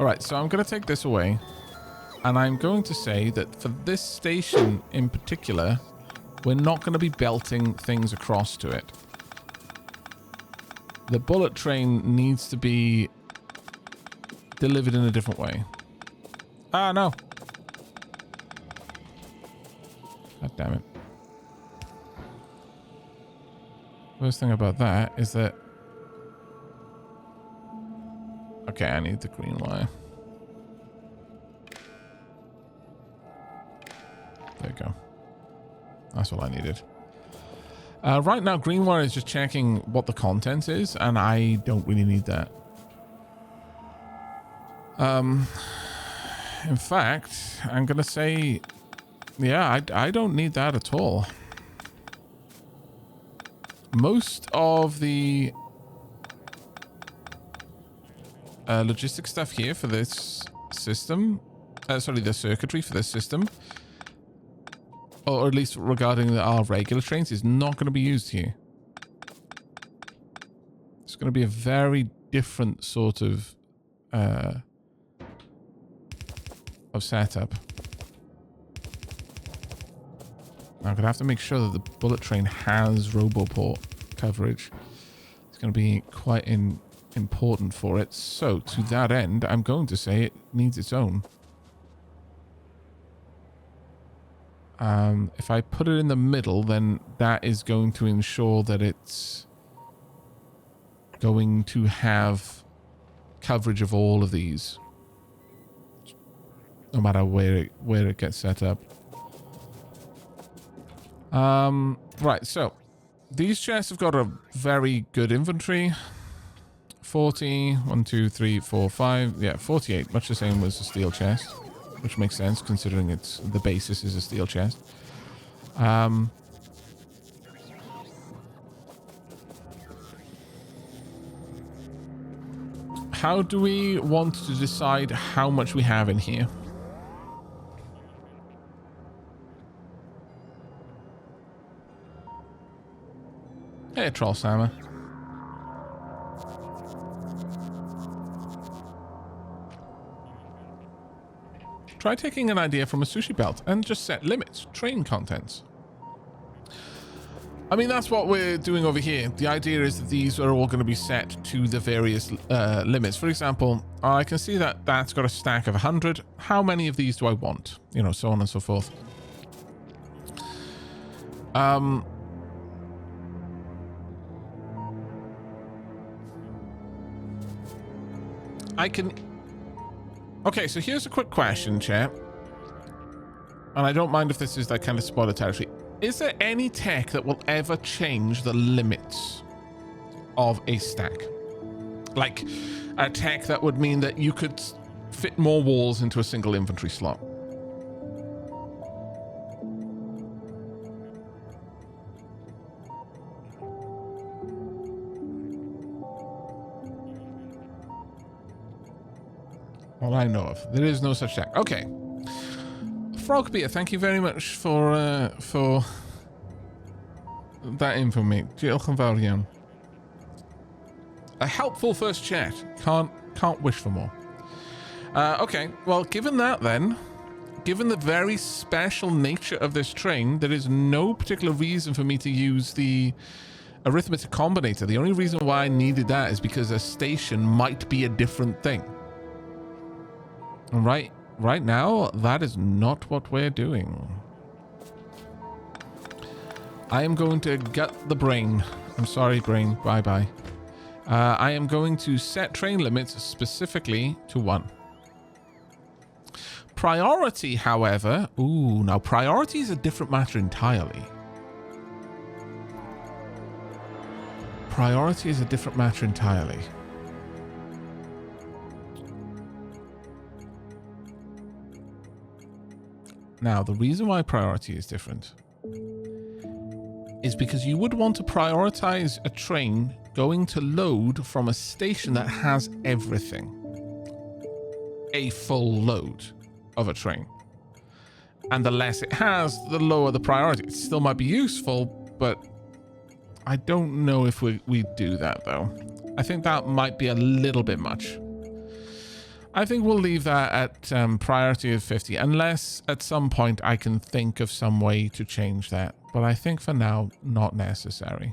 All right, so I'm going to take this away. And I'm going to say that for this station in particular, we're not going to be belting things across to it. The bullet train needs to be delivered in a different way. Ah, no. God damn it. First thing about that is that... Okay, I need the green wire. There you go. That's all I needed. Right now, green wire is just checking what the content is, and I don't really need that. In fact, I'm going to say, yeah, I don't need that at all. Most of the logistics stuff here for this system, sorry, the circuitry for this system, or at least regarding our regular trains, is not going to be used here. It's going to be a very different sort of setup. Now I'm going to have to make sure that the bullet train has Roboport coverage. It's going to be quite important for it. So to that end, I'm going to say it needs its own. If I put it in the middle, then that is going to ensure that it's going to have coverage of all of these, no matter where it gets set up. Right, so these chests have got a very good inventory. 40, 1, 2, 3, 4, 5. Yeah, 48, much the same as a steel chest, which makes sense considering it's the basis is a steel chest. How do we want to decide how much we have in here? Hey, Troll Sammer. Try taking an idea from a sushi belt and just set limits, train contents. I mean, that's what we're doing over here. The idea is that these are all going to be set to the various limits. For example, I can see that that's got a stack of 100. How many of these do I want? You know, so on and so forth. I can... Okay, so here's a quick question, chat. And I don't mind if this is like kind of spoiler territory. Is there any tech that will ever change the limits of a stack? Like a tech that would mean that you could fit more walls into a single inventory slot? Well, I know of. There is no such tech. Okay. Frogbeer, thank you very much for that info, mate. Diolch yn fawr iawn. A helpful first chat. Can't wish for more. Okay, well, given that then, given the very special nature of this train, there is no particular reason for me to use the arithmetic combinator. The only reason why I needed that is because a station might be a different thing. Right now, that is not what we're doing. I am going to gut the brain. I'm sorry, brain. Bye-bye. I am going to set train limits specifically to 1. Priority, however... Ooh, now priority is a different matter entirely. Priority is a different matter entirely. Now, the reason why priority is different is because you would want to prioritize a train going to load from a station that has everything. A full load of a train. And the less it has, the lower the priority. It still might be useful, but I don't know if we do that, though. I think that might be a little bit much. I think we'll leave that at priority of 50, unless at some point I can think of some way to change that. But I think for now, not necessary.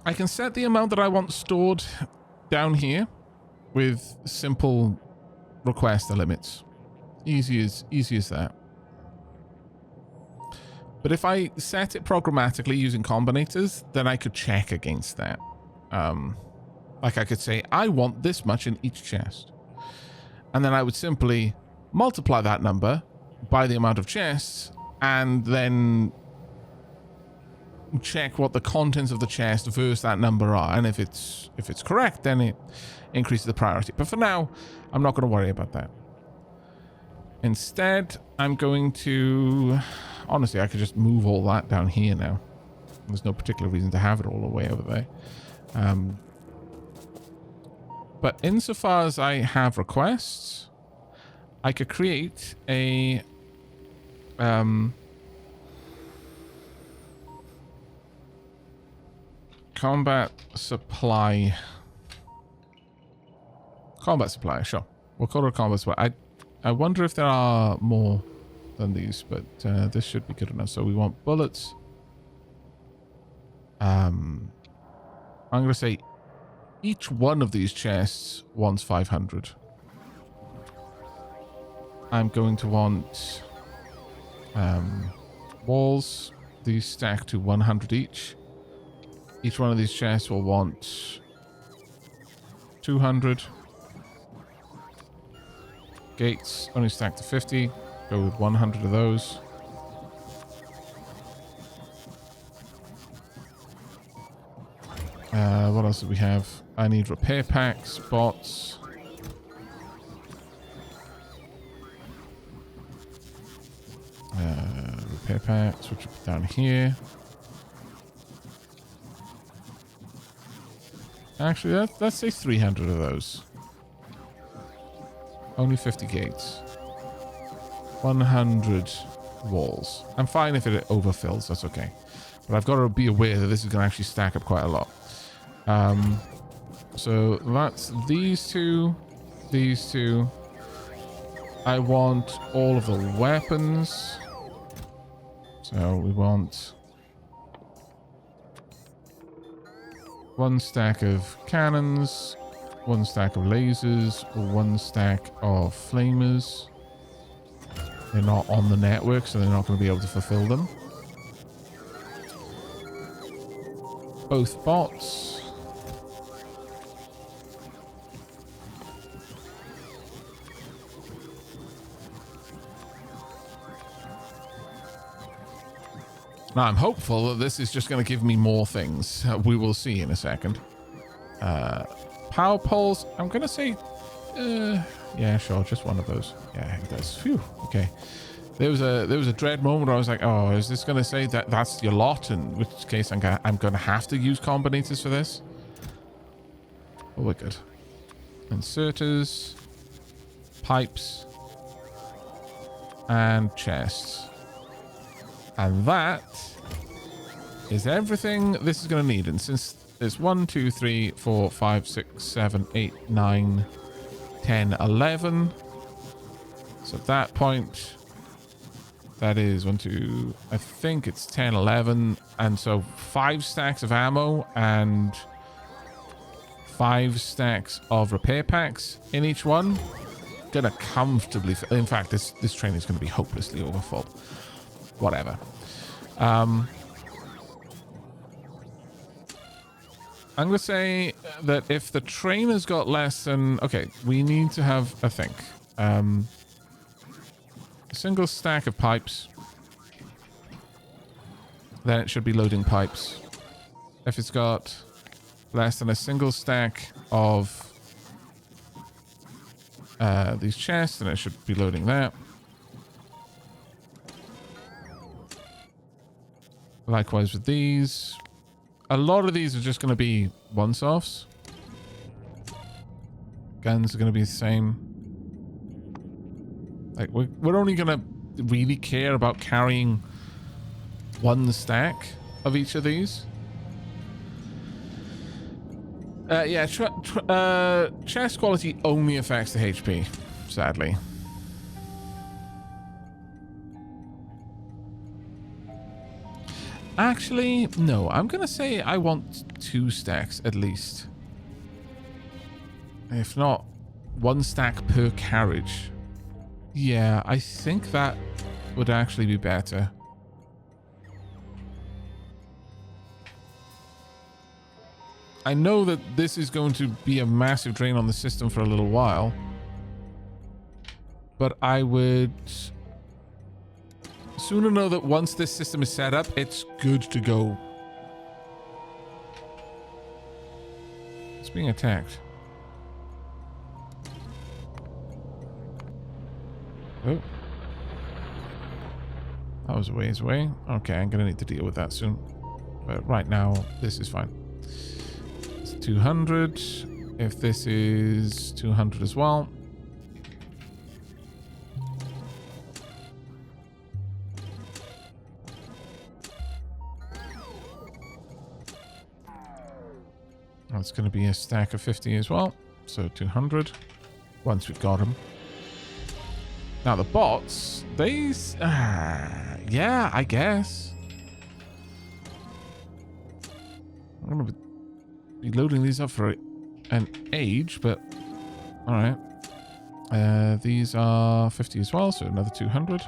I can set the amount that I want stored down here with simple request limits. Easy as that. But if I set it programmatically using combinators, then I could check against that. Like I could say, I want this much in each chest. And then I would simply multiply that number by the amount of chests and then check what the contents of the chest versus that number are, and if it's correct, then it increases the priority. But for now, I'm not going to worry about that. Instead, I'm going to... Honestly, I could just move all that down here now. There's no particular reason to have it all the way over there. But insofar as I have requests, I could create a... Combat supply, sure. We'll call it a combat supply. I wonder if there are more than these, but this should be good enough. So we want bullets. I'm going to say each one of these chests wants 500. I'm going to want walls. These stack to 100 each. Each one of these chests will want 200. Gates only stack to 50. Go with 100 of those. What else do we have? I need repair packs, bots. Repair packs, which will be down here. Actually, let's say 300 of those. Only 50 gates. 100 walls. I'm fine if it overfills, that's okay. But I've got to be aware that this is going to actually stack up quite a lot. So that's these two. These two. I want all of the weapons. So we want... one stack of cannons, one stack of lasers, one stack of flamers. They're not on the network, so they're not going to be able to fulfill them. Both bots. Now, I'm hopeful that this is just going to give me more things. We will see in a second. Power poles. I'm going to say... yeah, sure. Just one of those. Yeah, it does. Phew. Okay. There was a dread moment where I was like, oh, is this going to say that that's your lot? In which case I'm going to have to use combinators for this. Oh, we're good. Inserters. Pipes. And chests. And that is everything this is going to need. And since there's 1, 2, 3, 4, 5, 6, 7, 8, 9, 10, 11. So at that point, that is 1, 2, I think it's 10, 11. And so 5 stacks of ammo and 5 stacks of repair packs in each one. Gonna comfortably... In fact, this train is going to be hopelessly overfull. Whatever. I'm going to say that if the train has got less than... Okay, we need to have a think. A single stack of pipes. Then it should be loading pipes. If it's got less than a single stack of these chests, then it should be loading that. Likewise with these. A lot of these are just going to be once-offs. Guns are going to be the same. Like, we're only going to really care about carrying one stack of each of these. Yeah, chest quality only affects the HP, sadly. Actually, no. I'm going to say I want 2 stacks at least. If not, 1 stack per carriage. Yeah, I think that would actually be better. I know that this is going to be a massive drain on the system for a little while, but I would sooner know that once this system is set up, it's good to go. It's being attacked. Oh. That was a ways away. Okay, I'm gonna need to deal with that soon. But right now, this is fine. 200. If this is 200 as well. That's going to be a stack of 50 as well. So 200 once we've got them. Now the bots, these... yeah, I guess. I'm going to be loading these up for an age, but all right. These are 50 as well, so another 200.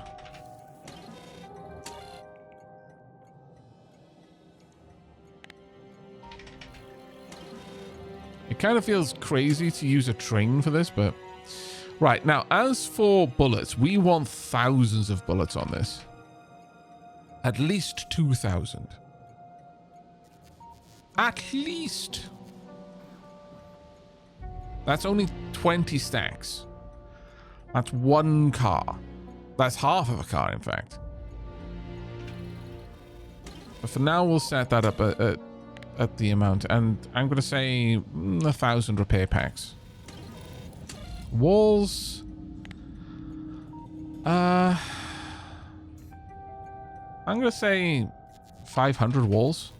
It kind of feels crazy to use a train for this, but right. Now, as for bullets, we want thousands of bullets on this. At least 2,000. At least. That's only 20 stacks. That's 1 car. That's half of a car, in fact. But for now, we'll set that up at the amount. And I'm going to say 1,000 repair packs. Walls. I'm going to say 500 walls.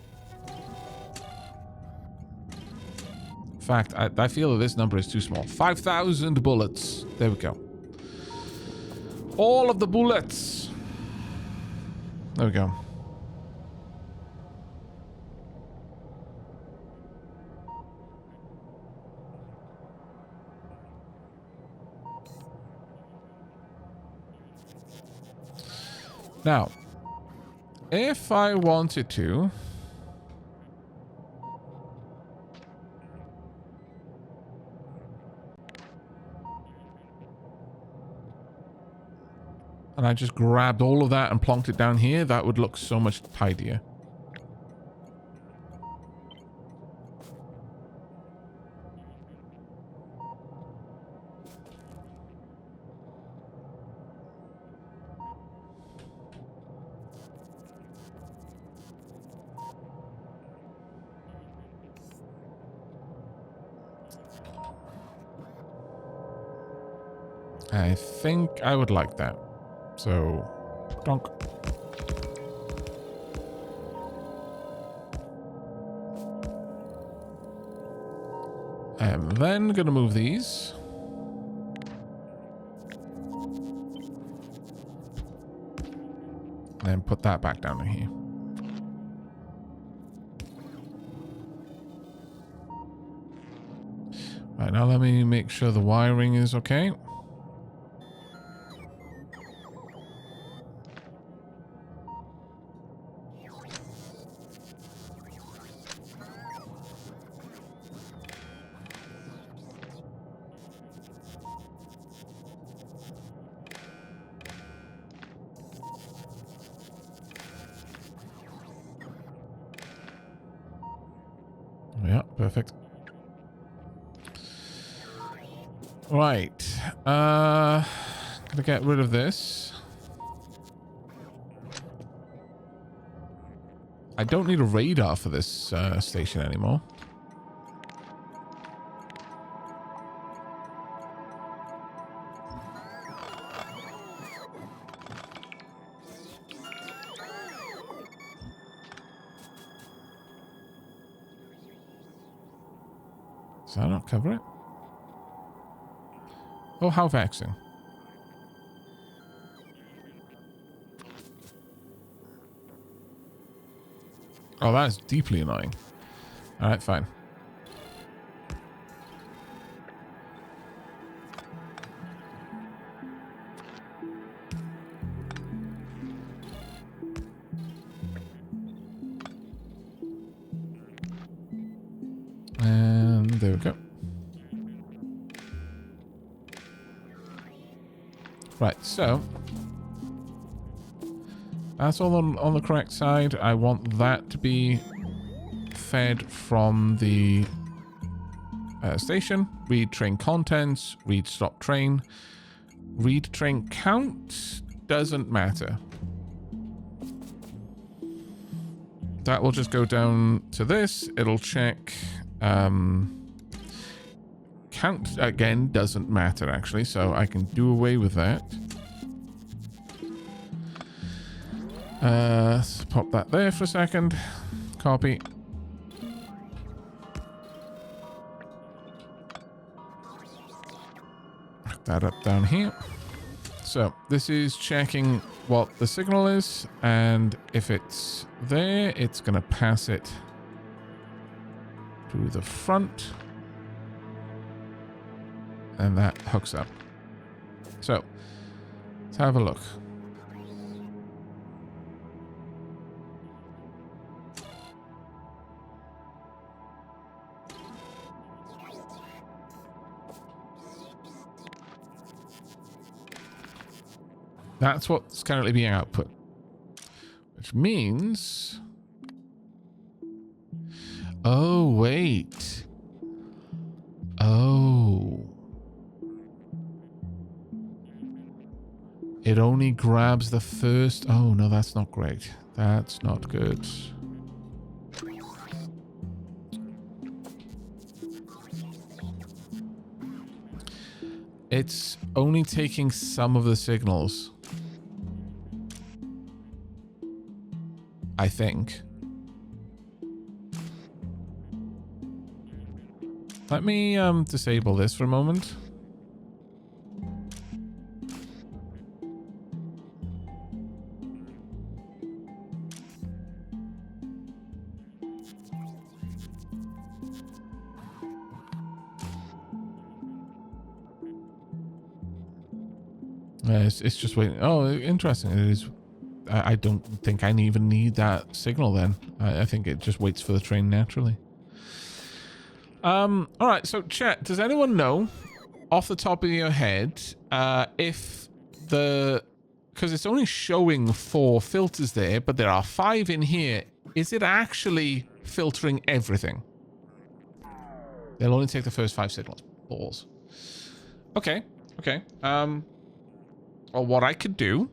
In fact, I feel that this number is too small. 5,000 bullets. There we go. All of the bullets. There we go. Now, if I wanted to... and I just grabbed all of that and plonked it down here, that would look so much tidier. I think I would like that. So, donk. I'm then going to move these. And put that back down in here. Right, now let me make sure the wiring is okay. Yeah, perfect. Right. Gonna get rid of this. I don't need a radar for this station anymore. Does that not cover it? Oh, how vexing. Oh, that is deeply annoying. All right, fine. And there we go. Right, so that's all on the correct side. I want that to be fed from the station. Read train contents, read stop train. Read train count doesn't matter. That will just go down to this. It'll check. Count again doesn't matter actually, so I can do away with that. Let's pop that there for a second. Copy. Put that up down here. So this is checking what the signal is, and if it's there, it's going to pass it to the front, and that hooks up. So let's have a look. That's what's currently being output, which means... Oh, wait. Oh. It only grabs the first... Oh, no, that's not great. That's not good. It's only taking some of the signals. I think. Let me disable this for a moment. It's just waiting. Oh, interesting. It is. I don't think I even need that signal then. I think it just waits for the train naturally. All right, so chat, does anyone know off the top of your head if the... Because it's only showing 4 filters there, but there are 5 in here. Is it actually filtering everything? They'll only take the first 5 signals. Balls. Okay, okay. Well, what I could do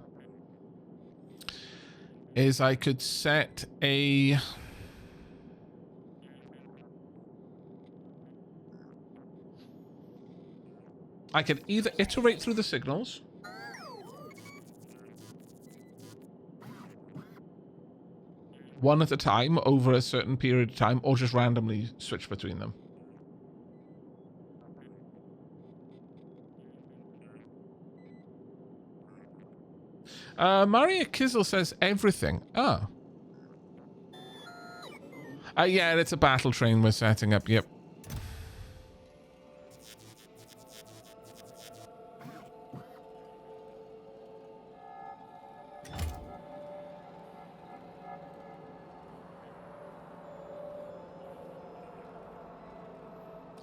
is I could set a... I could either iterate through the signals, one at a time over a certain period of time, or just randomly switch between them. Maria Kizzle says everything. Oh. Yeah, it's a battle train we're setting up. Yep.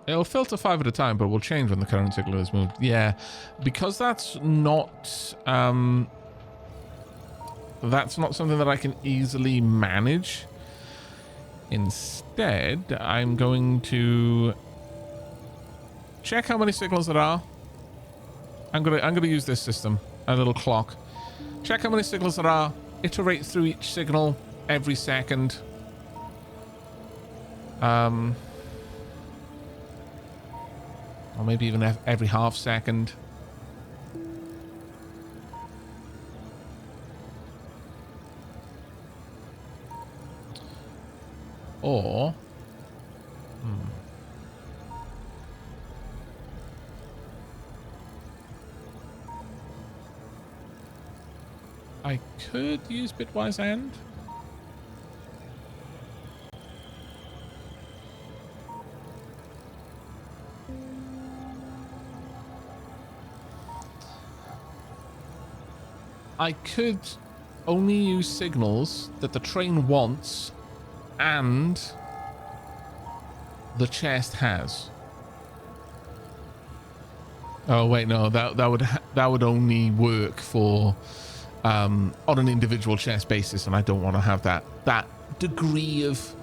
It'll filter 5 at a time, but will change when the current signal is moved. Yeah, because that's not something that I can easily manage. Instead, I'm going to check how many signals there are. I'm gonna use this system, a little clock. Check how many signals there are. Iterate through each signal every second. Or maybe even every half second. Or... I could use bitwise and. I could only use signals that the train wants and the chest has. Oh wait, no, that would only work for on an individual chest basis, and I don't want to have that degree of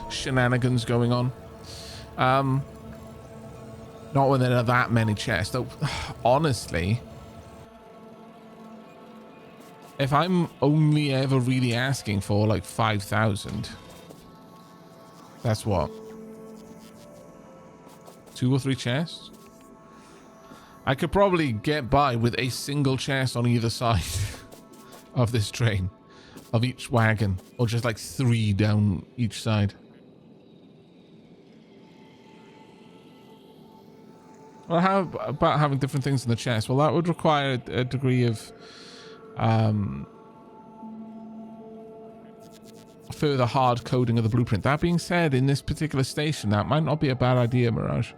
shenanigans going on. Not when there are that many chests. Though, honestly, if I'm only ever really asking for like 5,000, that's what, 2 or 3 chests. I could probably get by with a single chest on either side of this train, of each wagon, or just like 3 down each side. Well, how about having different things in the chest? Well, that would require a degree of further hard coding of the blueprint. That being said, in this particular station, that might not be a bad idea, Mirage.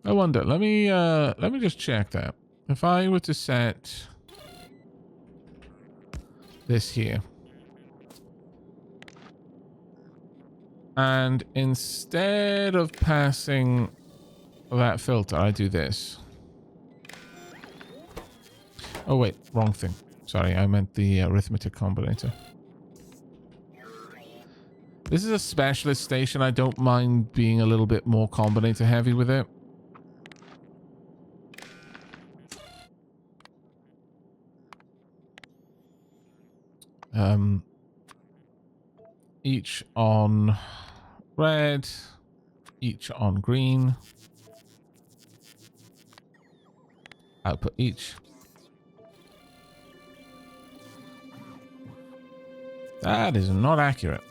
I wonder. Let me just check that. If I were to set this here, and instead of passing that filter, I do this. Oh wait, wrong thing. Sorry, I meant the arithmetic combinator. This is a specialist station. I don't mind being a little bit more combinator heavy with it. Each on red, each on green. Output each. That is not accurate.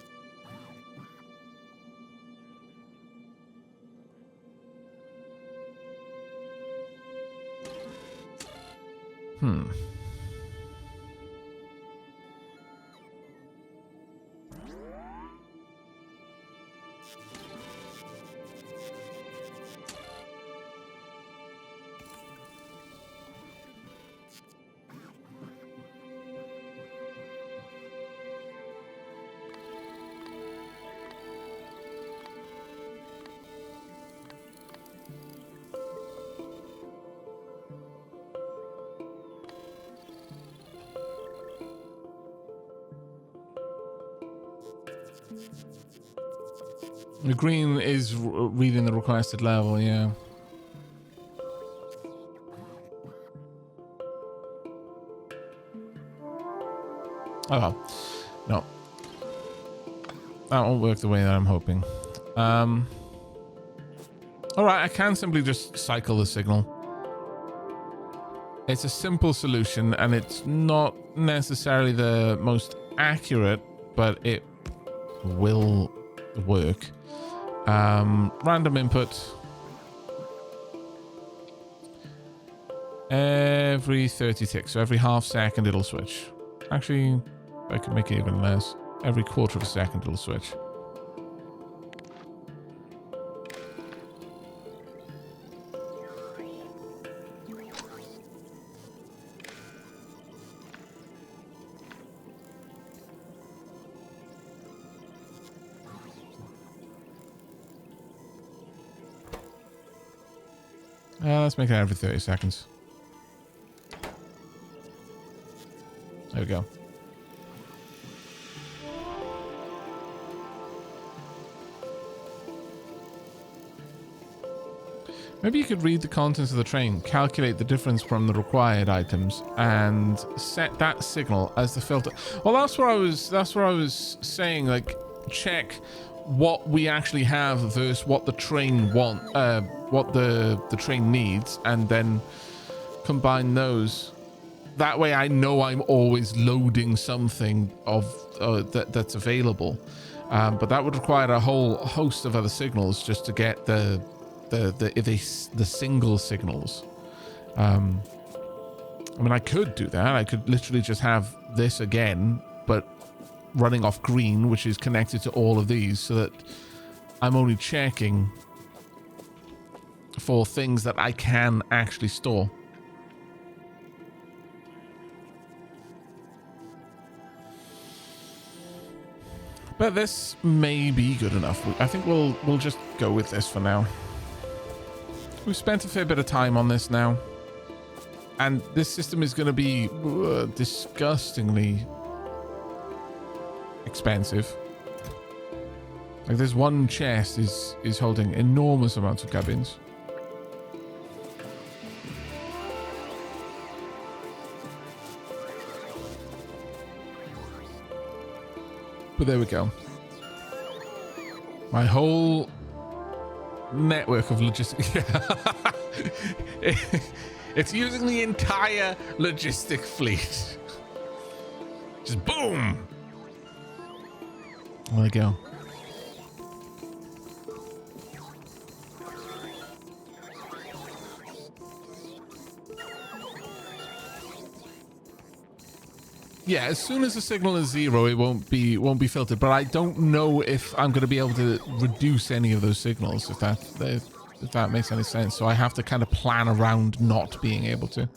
The green is reading the requested level, yeah. Oh well. No. That won't work the way that I'm hoping. Alright, I can simply just cycle the signal. It's a simple solution, and it's not necessarily the most accurate, but it will work. Random input. Every 30 ticks, so every half second it'll switch. Actually, I could make it even less. Every quarter of a second it'll switch. Let's make it every 30 seconds. There we go. Maybe you could read the contents of the train, calculate the difference from the required items, and set that signal as the filter. Well, that's what I was saying. Like, check what we actually have versus what the train what the train needs, and then combine those. That way, I know I'm always loading something of that's available. But that would require a whole host of other signals just to get the single signals. I mean, I could do that. I could literally just have this again, but running off green, which is connected to all of these, so that I'm only checking for things that I can actually store. But this may be good enough. I think we'll just go with this for now. We've spent a fair bit of time on this now, and this system is going to be disgustingly expensive. Like, this one chest is holding enormous amounts of cabins. But there we go. My whole network of logistics. It's using the entire logistic fleet. Just boom. There we go. Yeah, as soon as the signal is 0, it won't be filtered. But I don't know if I'm going to be able to reduce any of those signals, if that makes any sense. So I have to kind of plan around not being able to.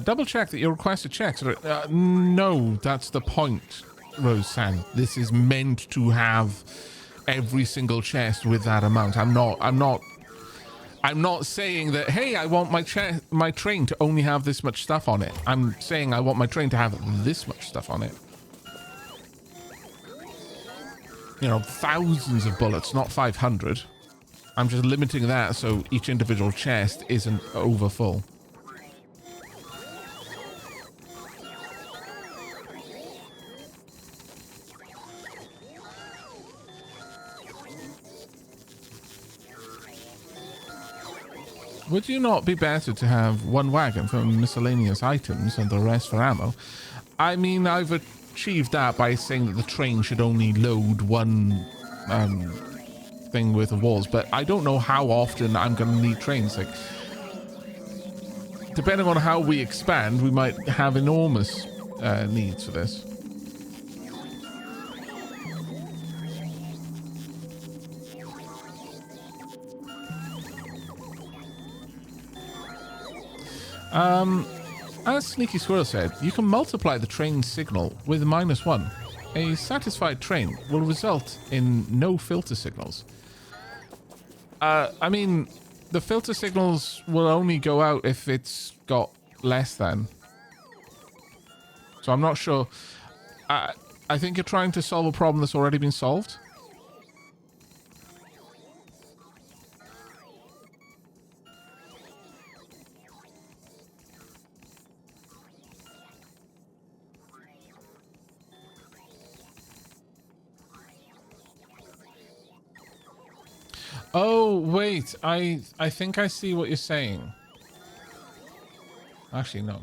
Double check that your requested checks. No, that's the point. Roseanne, this is meant to have every single chest with that amount. I'm not saying that, hey, I want my train to only have this much stuff on it. I'm saying I want my train to have this much stuff on it. You know, thousands of bullets, not 500. I'm just limiting that so each individual chest isn't over full. Would you not be better to have one wagon for miscellaneous items and the rest for ammo? I mean, I've achieved that by saying that the train should only load one thing worth of walls, but I don't know how often I'm going to need trains. Like, depending on how we expand, we might have enormous needs for this. As Sneaky Squirrel said, you can multiply the train signal with -1. A satisfied train will result in no filter signals. I mean, the filter signals will only go out if it's got less than. So I'm not sure. I think you're trying to solve a problem that's already been solved. Oh, wait. I think I see what you're saying. Actually, no.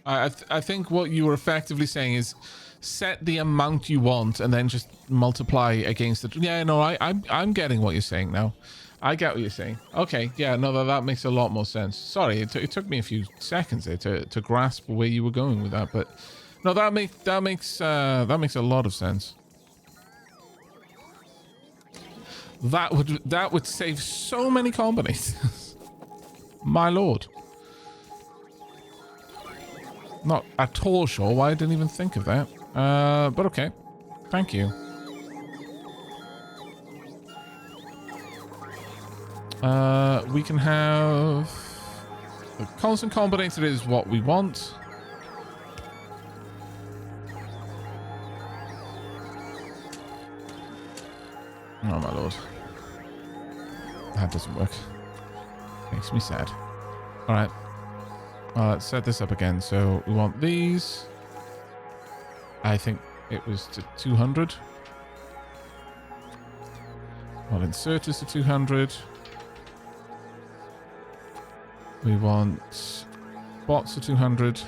I think what you were effectively saying is set the amount you want and then just multiply against the... Yeah, no, I'm getting what you're saying now. I get what you're saying. Okay, yeah, no, that makes a lot more sense. Sorry, it took me a few seconds there to grasp where you were going with that, but no, that makes a lot of sense. That would save so many combinations. My lord. Not at all sure why I didn't even think of that. But okay. Thank you. We can have The constant combinator is what we want. Oh my lord. That doesn't work. Makes me sad. Alright. Well, let's set this up again. So we want these. I think it was to 200. Well, inserters to 200. We want bots to 200.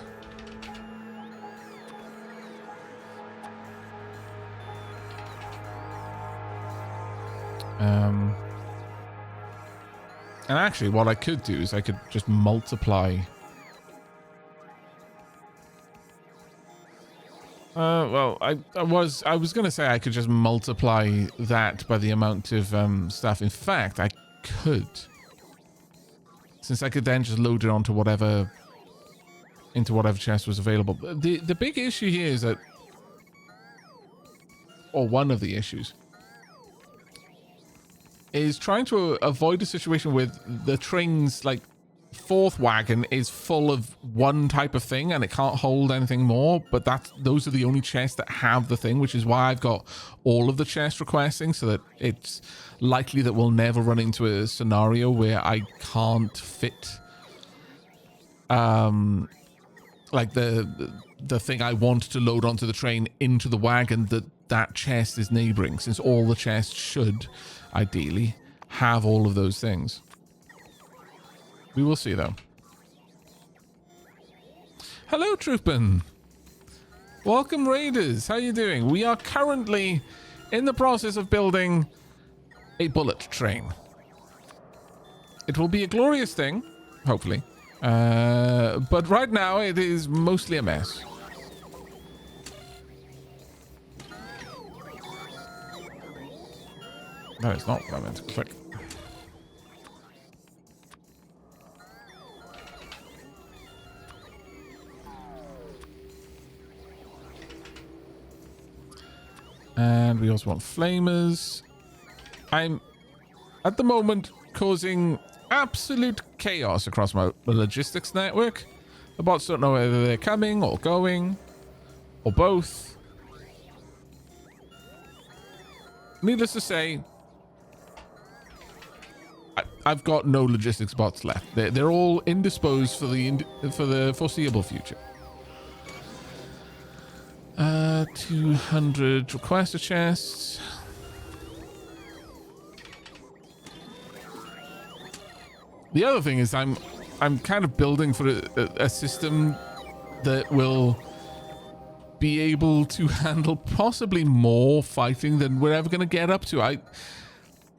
And actually, what I could do is I could just multiply. Well, I was going to say I could just multiply that by the amount of stuff. In fact, I could, since I could then just load it onto whatever, into whatever chest was available. The big issue here is that, or one of the issues, is trying to avoid a situation where the train's like fourth wagon is full of one type of thing and it can't hold anything more, but those are the only chests that have the thing, which is why I've got all of the chest requesting, so that it's likely that we'll never run into a scenario where I can't fit like the thing I want to load onto the train into the wagon that chest is neighboring, since all the chests should ideally have all of those things. We will see, though. Hello, Troopin. Welcome, Raiders. How you doing? We are currently in the process of building a bullet train. It will be a glorious thing, hopefully. But right now, it is mostly a mess. That is not what I meant to click. And we also want flamers. I'm, at the moment, causing absolute chaos across my logistics network. The bots don't know whether they're coming or going, or both. Needless to say, I've got no logistics bots left. They're all indisposed for the foreseeable future. 200 requester chests. The other thing is I'm kind of building for a system that will be able to handle possibly more fighting than we're ever going to get up to.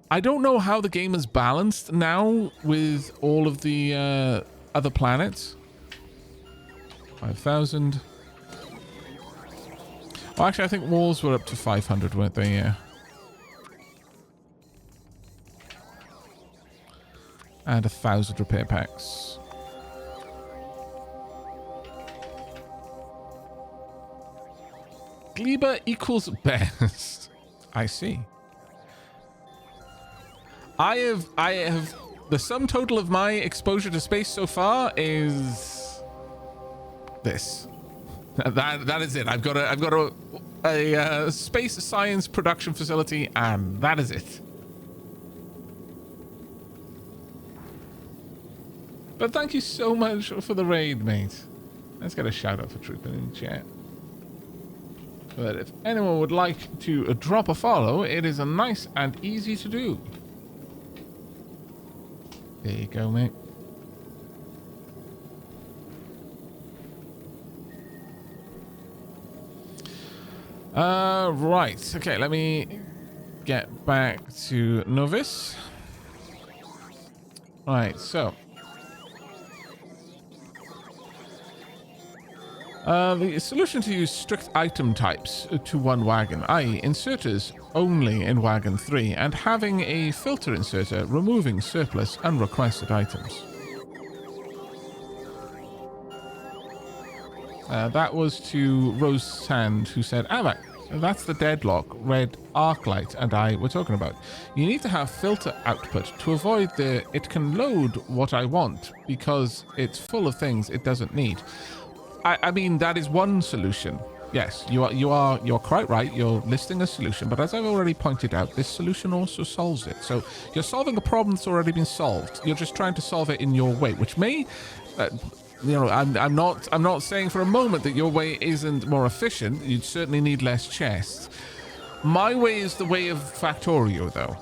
I don't know how the game is balanced now with all of the other planets. 5,000. Well, actually, I think walls were up to 500, weren't they? Yeah. And 1,000 repair packs. Gleba equals best. I see. I have the sum total of my exposure to space so far is this. That is it. I've got a space science production facility, and that is it. But thank you so much for the raid, mate. Let's get a shout out for Trooper in chat. But if anyone would like to drop a follow, it is a nice and easy to do. There you go, mate. Right. Okay, let me get back to Novice. Right, so. The solution to use strict item types to one wagon, i.e. inserters only in wagon 3, and having a filter inserter removing surplus unrequested items. That was to Rose Sand, who said, Aavak, That's the deadlock red arc light and I were talking about. You need to have filter output to avoid it can load what I want because it's full of things it doesn't need. I mean, that is one solution. Yes, you're quite right. You're listing a solution, but as I've already pointed out, this solution also solves it. So you're solving a problem that's already been solved. You're just trying to solve it in your way, which may, I'm not saying for a moment that your way isn't more efficient. You'd certainly need less chests. My way is the way of Factorio, though,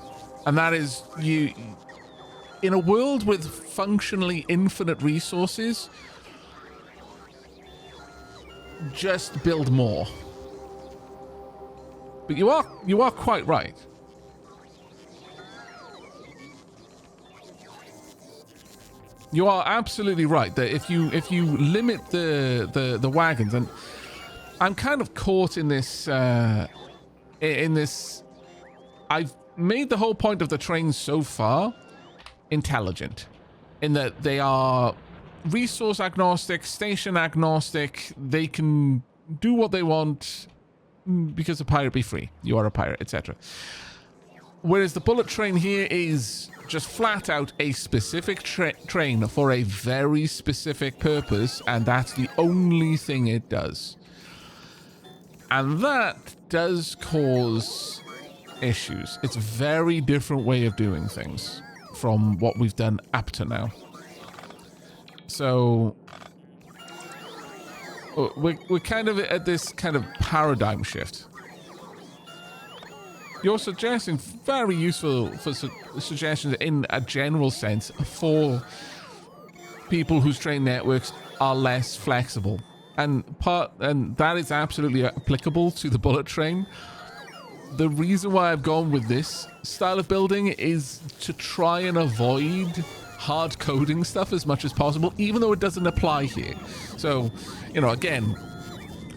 and that is you. In a world with functionally infinite resources, just build more. But you are quite right. You are absolutely right that if you limit the wagons, and I'm kind of caught in this I've made the whole point of the trains so far intelligent, in that they are resource agnostic, station agnostic. They can do what they want because a pirate be free. You are a pirate, etc. Whereas the bullet train here is just flat out a specific train for a very specific purpose, and that's the only thing it does. And that does cause issues. It's a very different way of doing things from what we've done up to now. So we're kind of at this kind of paradigm shift. You're suggesting very useful for suggestions in a general sense for people whose train networks are less flexible, and that is absolutely applicable to the bullet train. The reason why I've gone with this style of building is to try and avoid hard coding stuff as much as possible, even though it doesn't apply here. So, again,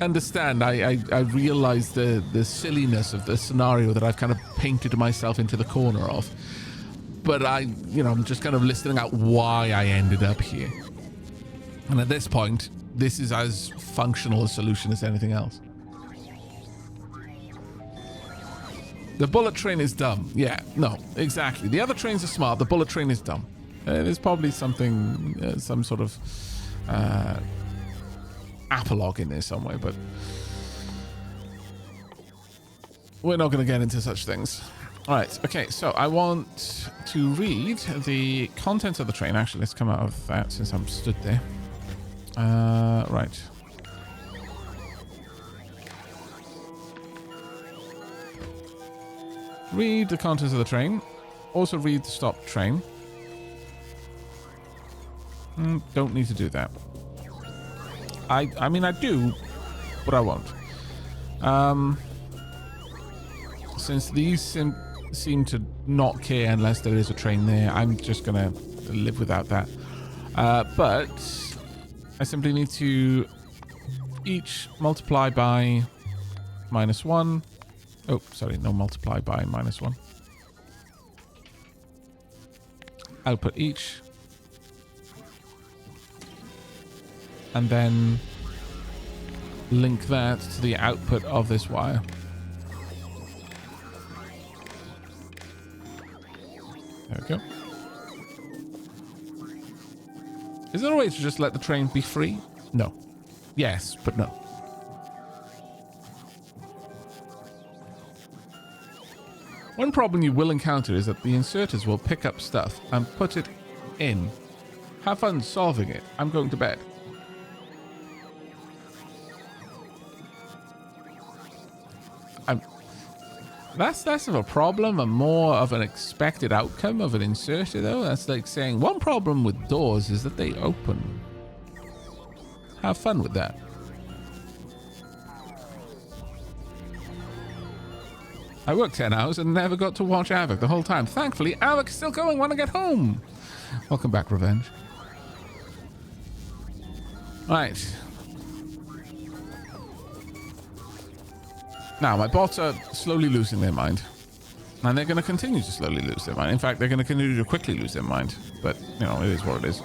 understand, I realize the silliness of the scenario that I've kind of painted myself into the corner of. But I'm just kind of listing out why I ended up here. And at this point, this is as functional a solution as anything else. The bullet train is dumb. Yeah, no, exactly. The other trains are smart. The bullet train is dumb. There's probably something, some sort of apologue in there somewhere, but we're not going to get into such things. All right, okay, so I want to read the contents of the train. Actually, let's come out of that since I'm stood there. Right. Read the contents of the train. Also read the stop train. Don't need to do that. I mean, I do, but I won't. Since these seem to not care unless there is a train there, I'm just gonna live without that. But I simply need to each multiply by -1. Oh, sorry, no, multiply by -1. Output each. And then link that to the output of this wire. There we go. Is there a way to just let the train be free? No. Yes, but no. One problem you will encounter is that the inserters will pick up stuff and put it in. Have fun solving it. I'm going to bed. That's less of a problem and more of an expected outcome of an inserter, though. That's like saying one problem with doors is that they open. Have fun with that. I worked 10 hours and never got to watch Aavak the whole time. Thankfully, Aavak is still going when I get home. Welcome back, Revenge. Right. Now, my bots are slowly losing their mind. And they're going to continue to slowly lose their mind. In fact, they're going to continue to quickly lose their mind. But, it is what it is.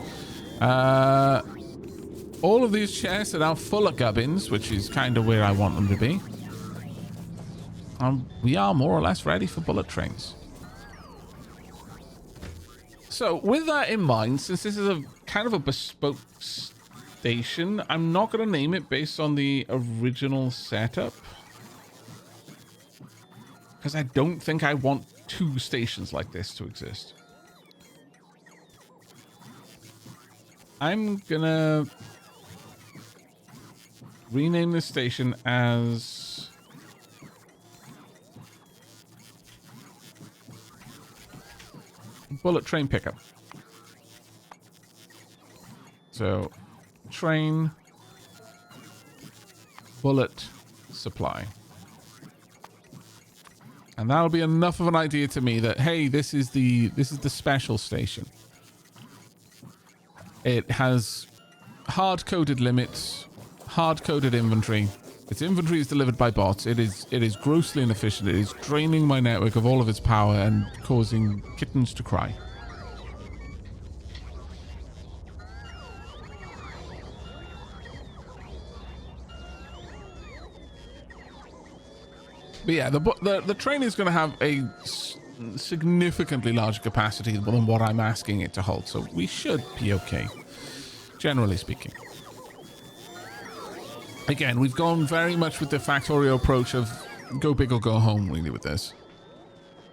All of these chests are now full of gubbins, which is kind of where I want them to be. We are more or less ready for bullet trains. So with that in mind, since this is a kind of a bespoke station, I'm not going to name it based on the original setup. Because I don't think I want 2 stations like this to exist. I'm gonna rename this station as Bullet Train Pickup. So, train, bullet, supply. And that'll be enough of an idea to me that, hey, this is the special station. It has hard-coded limits, hard-coded inventory. Its inventory is delivered by bots. It is grossly inefficient. It is draining my network of all of its power and causing kittens to cry. But yeah, the train is going to have a significantly larger capacity than what I'm asking it to hold, so we should be okay, generally speaking. Again, we've gone very much with the Factorio approach of go big or go home, really, with this.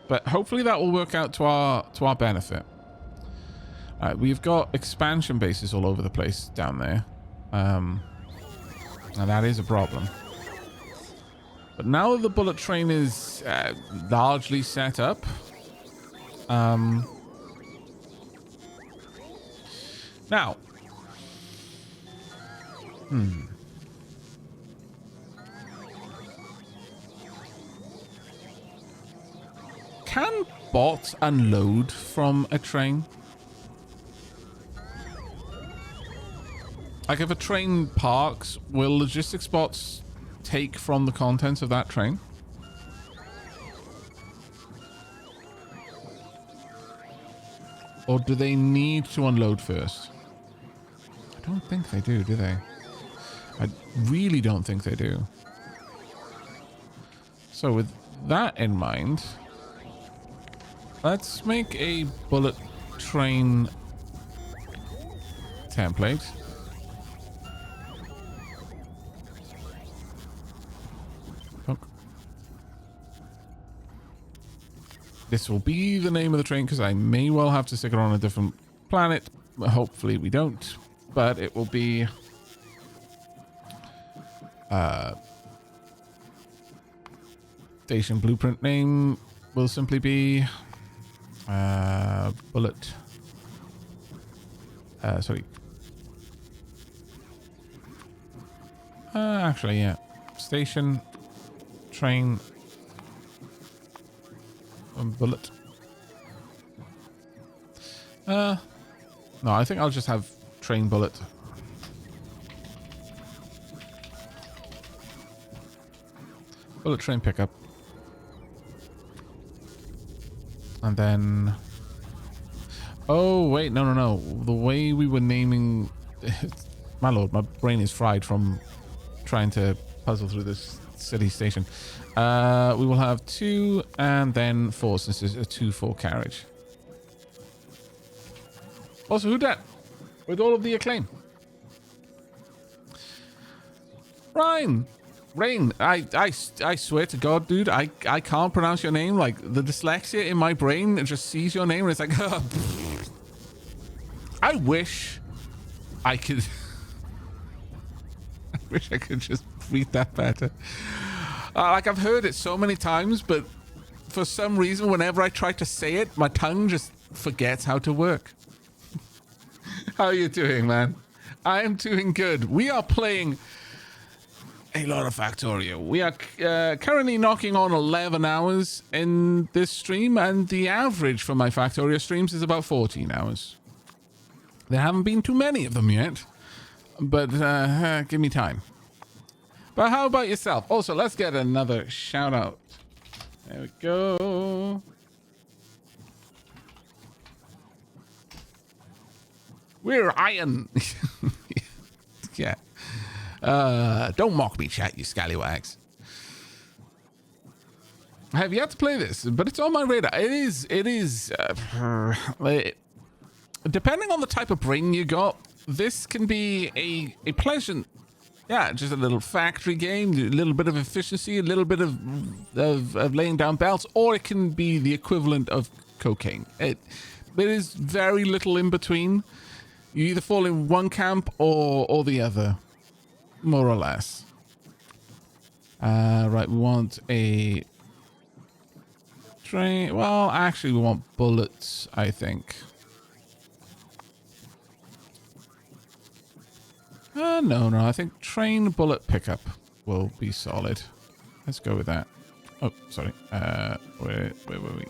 But hopefully that will work out to our benefit. We've got expansion bases all over the place down there. And that is a problem. But now that the bullet train is largely set up, now, can bots unload from a train? Like if a train parks, will logistics bots take from the contents of that train? Or do they need to unload first? I don't think they do they? I really don't think they do. So with that in mind, let's make a bullet train template. This will be the name of the train because I may well have to stick it on a different planet. Hopefully we don't, but it will be station blueprint name will simply be bullet sorry, actually, yeah, station train bullet. No, I think I'll just have train bullet. Bullet train pickup. And then... Oh, wait, no. The way we were naming... My lord, my brain is fried from trying to puzzle through this city station. We will have 2 and then 4, since it's a 2-4 carriage. Also, who dat? With all of the acclaim. Rain, I swear to God, dude, I can't pronounce your name. Like, the dyslexia in my brain, it just sees your name and it's like, I wish I could... I wish I could just read that better. Like, I've heard it so many times, but for some reason, whenever I try to say it, my tongue just forgets how to work. How are you doing, man? I am doing good. We are playing a lot of Factorio. We are currently knocking on 11 hours in this stream, and the average for my Factorio streams is about 14 hours. There haven't been too many of them yet, but give me time. But how about yourself? Also, let's get another shout out. There we go. We're iron. Yeah. Don't mock me, chat, you scallywags. I have yet to play this, but it's on my radar. It is, depending on the type of brain you got, this can be a pleasant, yeah, just a little factory game, a little bit of efficiency, a little bit of laying down belts, or it can be the equivalent of cocaine. There is very little in between. You either fall in one camp or the other, more or less. Right, we want a train. Well, actually, we want bullets, I think. No, I think train bullet pickup will be solid. Let's go with that. Oh, sorry. Where were we?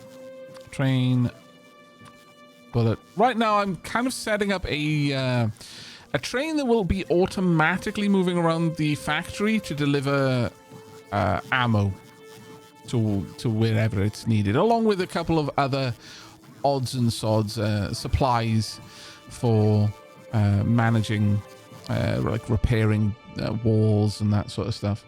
Train bullet. Right now, I'm kind of setting up a train that will be automatically moving around the factory to deliver ammo to wherever it's needed, along with a couple of other odds and sods supplies for managing, like repairing walls and that sort of stuff.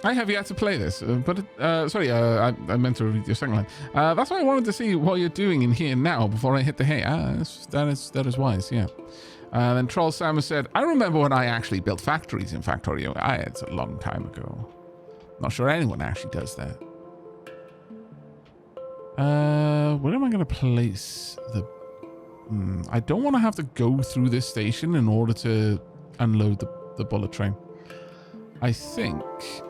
I have yet to play this, but sorry, I meant to read your second line. That's why I wanted to see what you're doing in here now before I hit the hay. That is wise, yeah. Then Troll Sam said, I remember when I actually built factories in Factorio. It's a long time ago. Not sure anyone actually does that. Where am I going to place the... I don't want to have to go through this station in order to unload the bullet train. I think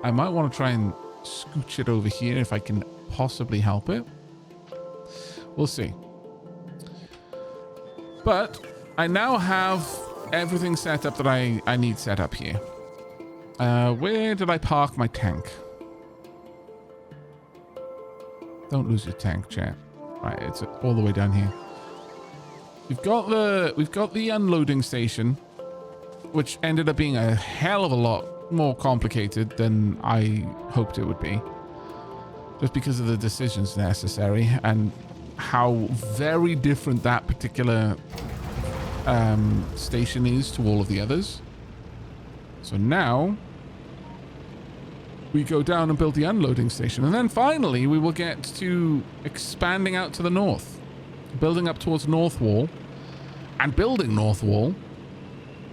I might want to try and scooch it over here if I can possibly help it. We'll see. But I now have everything set up that I need set up here. Where did I park my tank? Don't lose your tank, chat. Right, it's all the way down here. We've got the unloading station, which ended up being a hell of a lot more complicated than I hoped it would be, just because of the decisions necessary and how very different that particular station is to all of the others. So now we go down and build the unloading station, and then finally we will get to expanding out to the north, building up towards North Wall and building North Wall,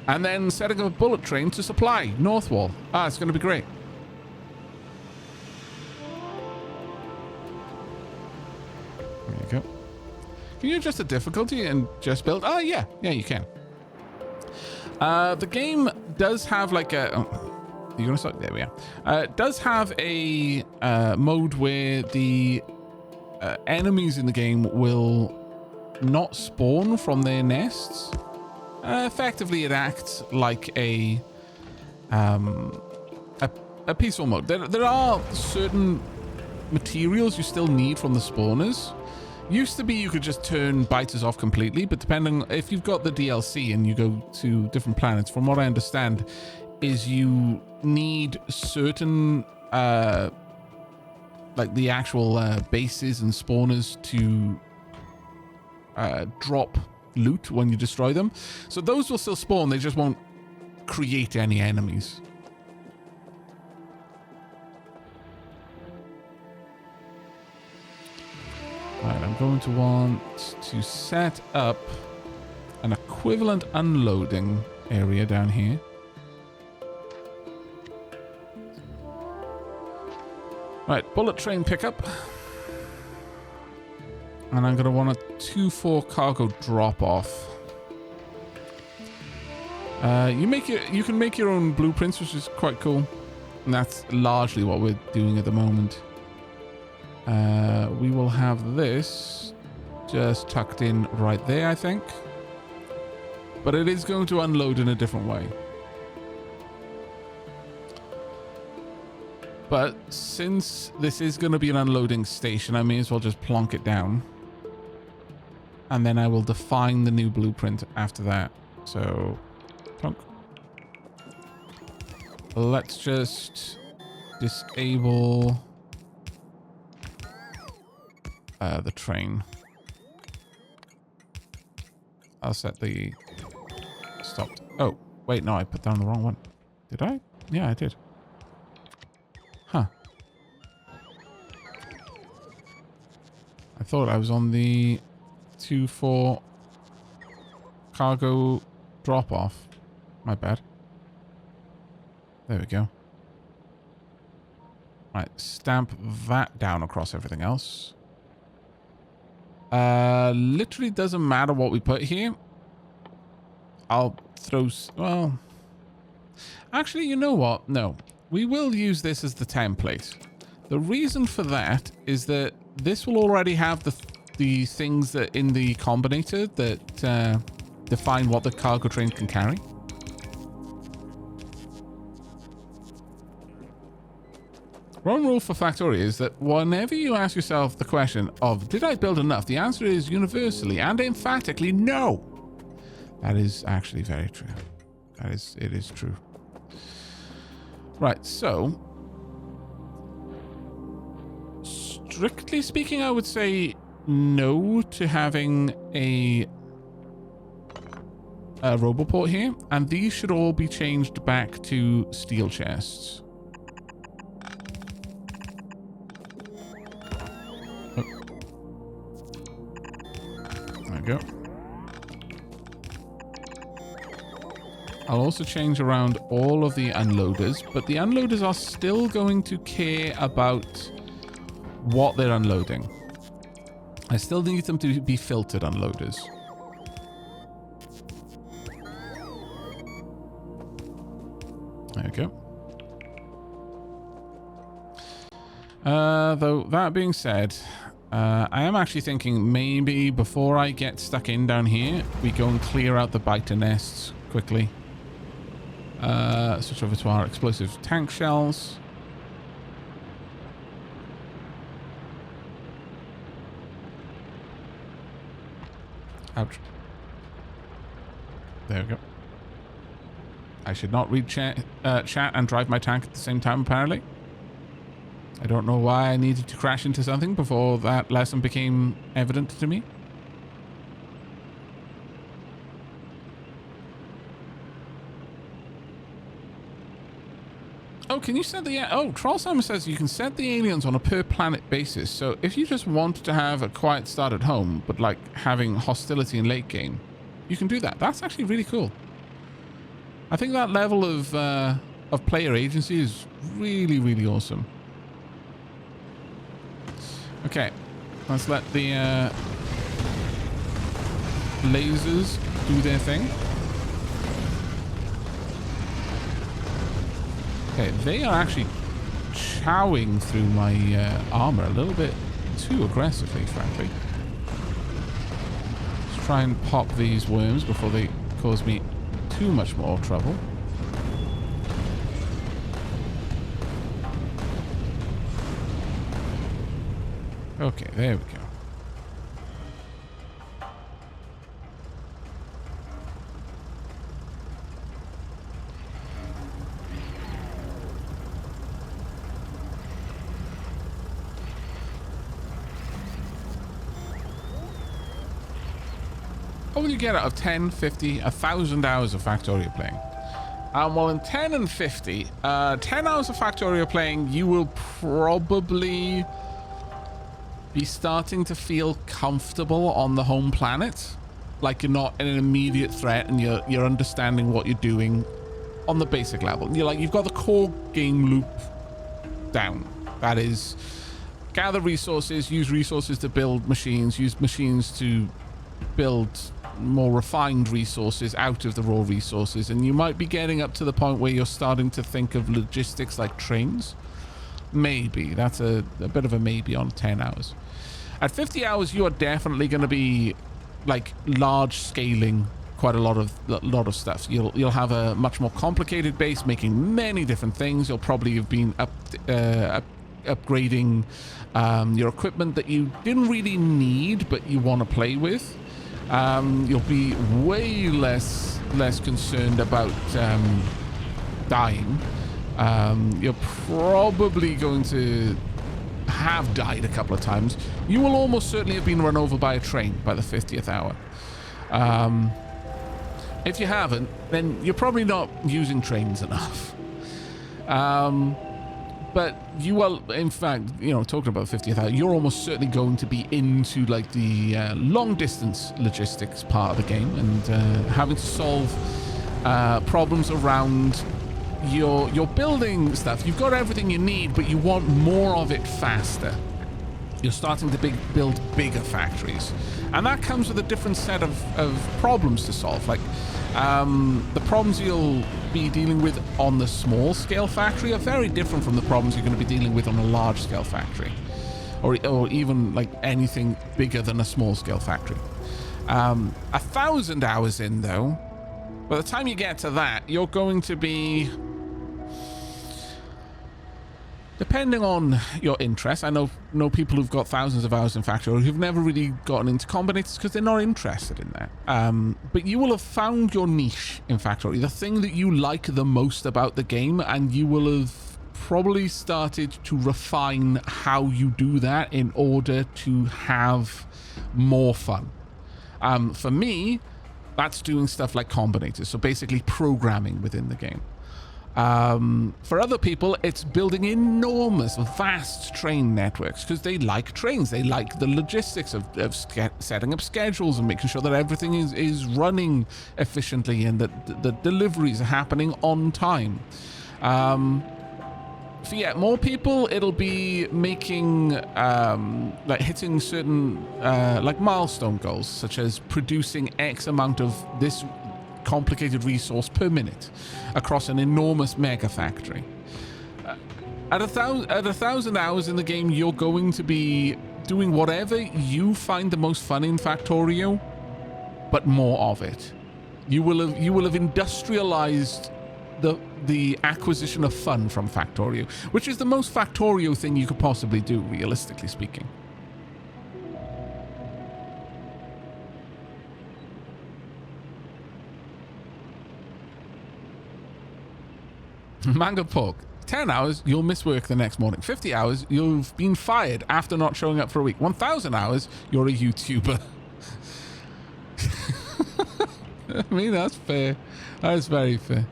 and then setting up a bullet train to supply North Wall. It's going to be great. There you go. Can you adjust the difficulty and just build? Oh, yeah, you can. The game does have like a... Oh, you're gonna start? There we are. It does have a mode where the enemies in the game will not spawn from their nests. Effectively, it acts like a peaceful mode. There are certain materials you still need from the spawners. Used to be you could just turn biters off completely, but depending if you've got the DLC and you go to different planets, from what I understand, is you need certain like the actual bases and spawners to drop loot when you destroy them. So those will still spawn, they just won't create any enemies. Right, I'm going to want to set up an equivalent unloading area down here. Right, bullet train pickup. And I'm going to want a 2-4 cargo drop off. You can make your own blueprints, which is quite cool. And that's largely what we're doing at the moment. We will have this just tucked in right there, I think. But it is going to unload in a different way. But since this is going to be an unloading station, I may as well just plonk it down. And then I will define the new blueprint after that. So, plonk. Let's just disable the train. I'll set the stopped. Oh, wait, no, I put down the wrong one. Did I? Yeah, I did. I thought I was on the 2-4 cargo drop-off. My bad. There we go. Right, stamp that down across everything else. Literally doesn't matter what we put here. I'll throw... Well... Actually, you know what? No. We will use this as the template. The reason for that is that this will already have the things that in the Combinator that define what the cargo train can carry. One rule for Factorio is that whenever you ask yourself the question of, did I build enough? The answer is universally and emphatically no. That is actually very true. It is true. Right, so strictly speaking, I would say no to having a roboport here, and these should all be changed back to steel chests. Oh. There we go. I'll also change around all of the unloaders, but the unloaders are still going to care about what they're unloading. I still need them to be filtered unloaders. There we go. Though, that being said, I am actually thinking maybe before I get stuck in down here, we go and clear out the biter nests quickly. Switch over to our explosive tank shells. Ouch. There we go. I should not read chat and drive my tank at the same time, apparently. I don't know why I needed to crash into something before that lesson became evident to me. Oh, can you set the... Oh, Trollsimer says you can set the aliens on a per planet basis. So if you just want to have a quiet start at home, but like having hostility in late game, you can do that. That's actually really cool. I think that level of player agency is really, really awesome. Okay, let's let the lasers do their thing. Okay, they are actually chowing through my armor a little bit too aggressively, frankly. Let's try and pop these worms before they cause me too much more trouble. Okay, there we go. What will you get out of 10, 50, 1,000 hours of Factorio playing? Well, in 10 and 50, 10 hours of Factorio playing, you will probably be starting to feel comfortable on the home planet. Like you're not in an immediate threat and you're understanding what you're doing on the basic level. You've got the core game loop down. That is, gather resources, use resources to build machines, use machines to build more refined resources out of the raw resources, and you might be getting up to the point where you're starting to think of logistics like trains. Maybe. That's a bit of a maybe on 10 hours. At 50 hours, you are definitely going to be like large scaling quite a lot of stuff. You'll have a much more complicated base making many different things. You'll probably have been upgrading your equipment that you didn't really need but you want to play with. You'll be way less concerned about dying. You're probably going to have died a couple of times. You will almost certainly have been run over by a train by the 50th hour. If you haven't, then you're probably not using trains enough. But you are, in fact, you know, talking about 50th, you're almost certainly going to be into like the long distance logistics part of the game and having to solve problems around your building stuff. You've got everything you need, but you want more of it faster. You're starting to build bigger factories, and that comes with a different set of problems to solve. Like the problems you'll be dealing with on the small scale factory are very different from the problems you're going to be dealing with on a large scale factory, or even like anything bigger than a small scale factory. 1,000 hours in though, by the time you get to that, you're going to be, depending on your interests. I know people who've got thousands of hours in Factorio who've never really gotten into Combinators because they're not interested in that. But you will have found your niche in Factorio, the thing that you like the most about the game, and you will have probably started to refine how you do that in order to have more fun. For me, that's doing stuff like Combinators, so basically programming within the game. For other people, it's building enormous, vast train networks because they like trains. They like the logistics of setting up schedules and making sure that everything is running efficiently and that the deliveries are happening on time. For more people, it'll be making, like hitting certain, like milestone goals, such as producing X amount of this complicated resource per minute across an enormous mega factory. At 1,000 hours in the game, you're going to be doing whatever you find the most fun in Factorio, but more of it. You will have industrialized the acquisition of fun from Factorio, which is the most Factorio thing you could possibly do, realistically speaking. Mango pork. 10 hours, you'll miss work the next morning. 50 hours, you've been fired after not showing up for a week. 1,000 hours, you're a YouTuber. I mean, that's fair. That's very fair.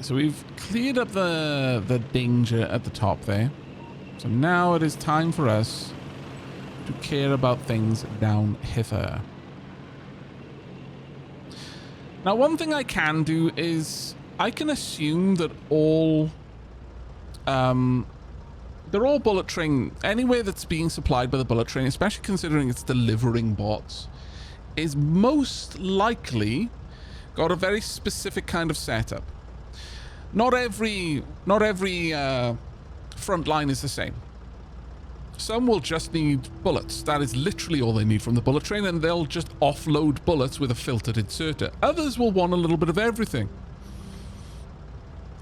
So we've cleared up the danger at the top there. So now it is time for us to care about things down hither. Now, one thing I can do is I can assume that they're all bullet train. Anywhere that's being supplied by the bullet train, especially considering it's delivering bots, is most likely got a very specific kind of setup. Not every front line is the same. Some will just need bullets. That is literally all they need from the bullet train, and they'll just offload bullets with a filtered inserter. Others will want a little bit of everything.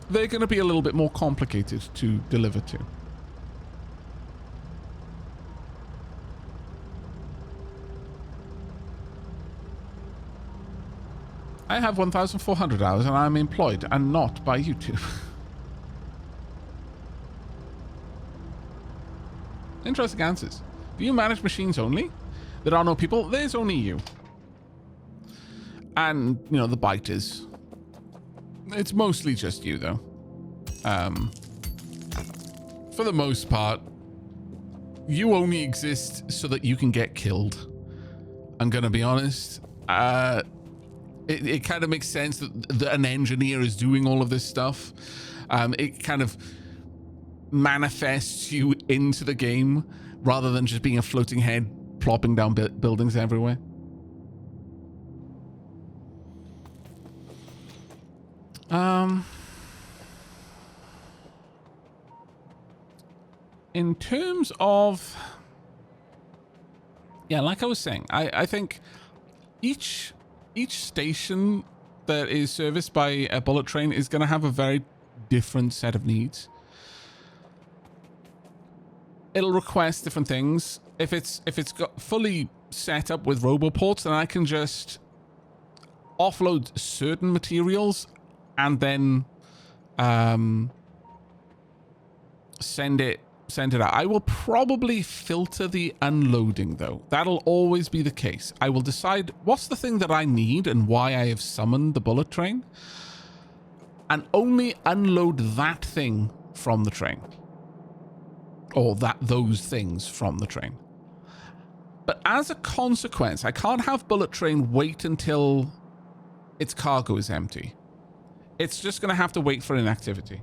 They're going to be a little bit more complicated to deliver to. I have 1,400 hours and I'm employed and not by YouTube. Interesting answers. Do you manage machines only? There are no people. There's only you. And, you know, the biters. It's mostly just you, though. For the most part, you only exist so that you can get killed. I'm going to be honest. It kind of makes sense that an engineer is doing all of this stuff. It kind of manifests you into the game rather than just being a floating head plopping down buildings everywhere. In terms of, yeah, like I was saying, I think each station that is serviced by a bullet train is going to have a very different set of needs. It'll request different things. If it's got fully set up with roboports, then I can just offload certain materials and then send it send it out. I will probably filter the unloading, though. That'll always be the case. I will decide what's the thing that I need and why I have summoned the bullet train, and only unload that thing from the train. Or those things from the train. But as a consequence, I can't have bullet train wait until its cargo is empty. It's just going to have to wait for inactivity.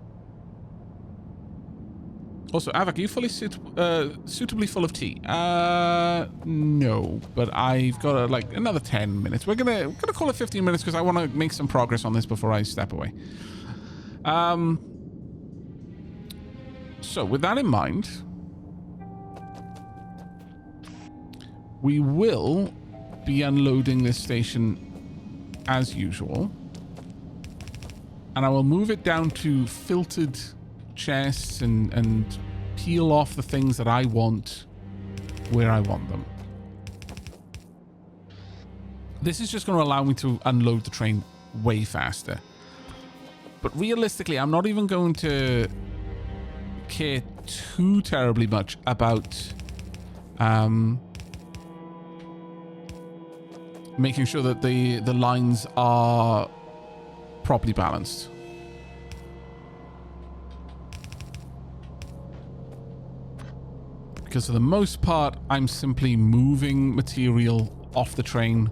Also, Aavak, are you fully suitably full of tea? No, but I've got like another 10 minutes. We're gonna call it 15 minutes because I want to make some progress on this before I step away. So with that in mind, we will be unloading this station as usual, and I will move it down to filtered chests and peel off the things that I want where I want them. This is just going to allow me to unload the train way faster. But realistically, I'm not even going to care too terribly much about making sure that the lines are properly balanced. Because for the most part, I'm simply moving material off the train,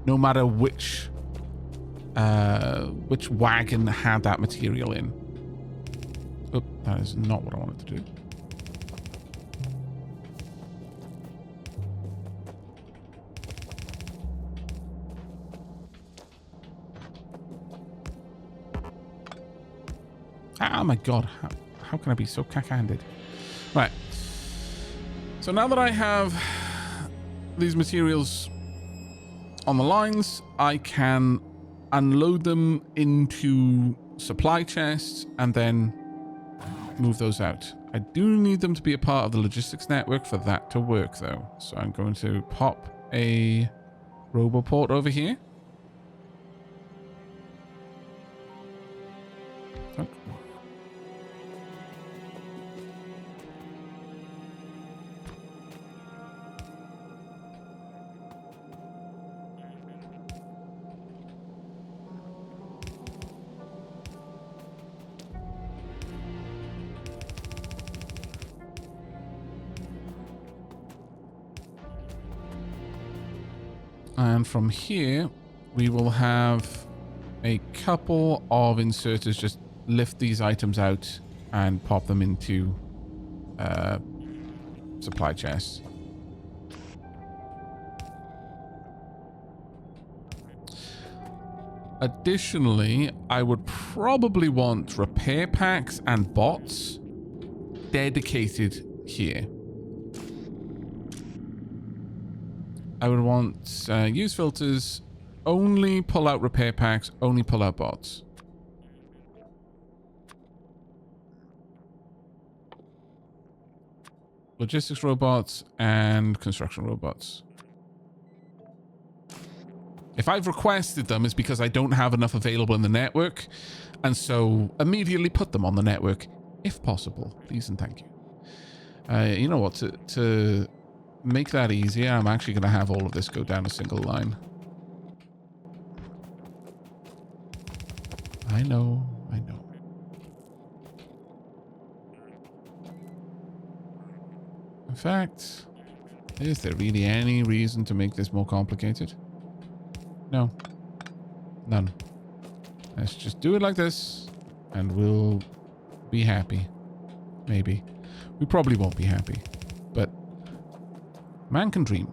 no matter which wagon had that material in. Oh, that is not what I wanted to do. Oh my god, how can I be so cack-handed? Right. So now that I have these materials on the lines, I can unload them into supply chests and then move those out. I do need them to be a part of the logistics network for that to work, though. So I'm going to pop a roboport over here. Oh. And from here, we will have a couple of inserters just lift these items out and pop them into supply chests. Additionally, I would probably want repair packs and bots dedicated here. I would want use filters, only pull out repair packs, only pull out bots. Logistics robots and construction robots. If I've requested them, it's because I don't have enough available in the network, and so immediately put them on the network, if possible. Please and thank you. You know what? To make that easier, I'm actually going to have all of this go down a single line. I know. In fact, is there really any reason to make this more complicated? No. None. Let's just do it like this, and we'll be happy. Maybe. We probably won't be happy, but man can dream.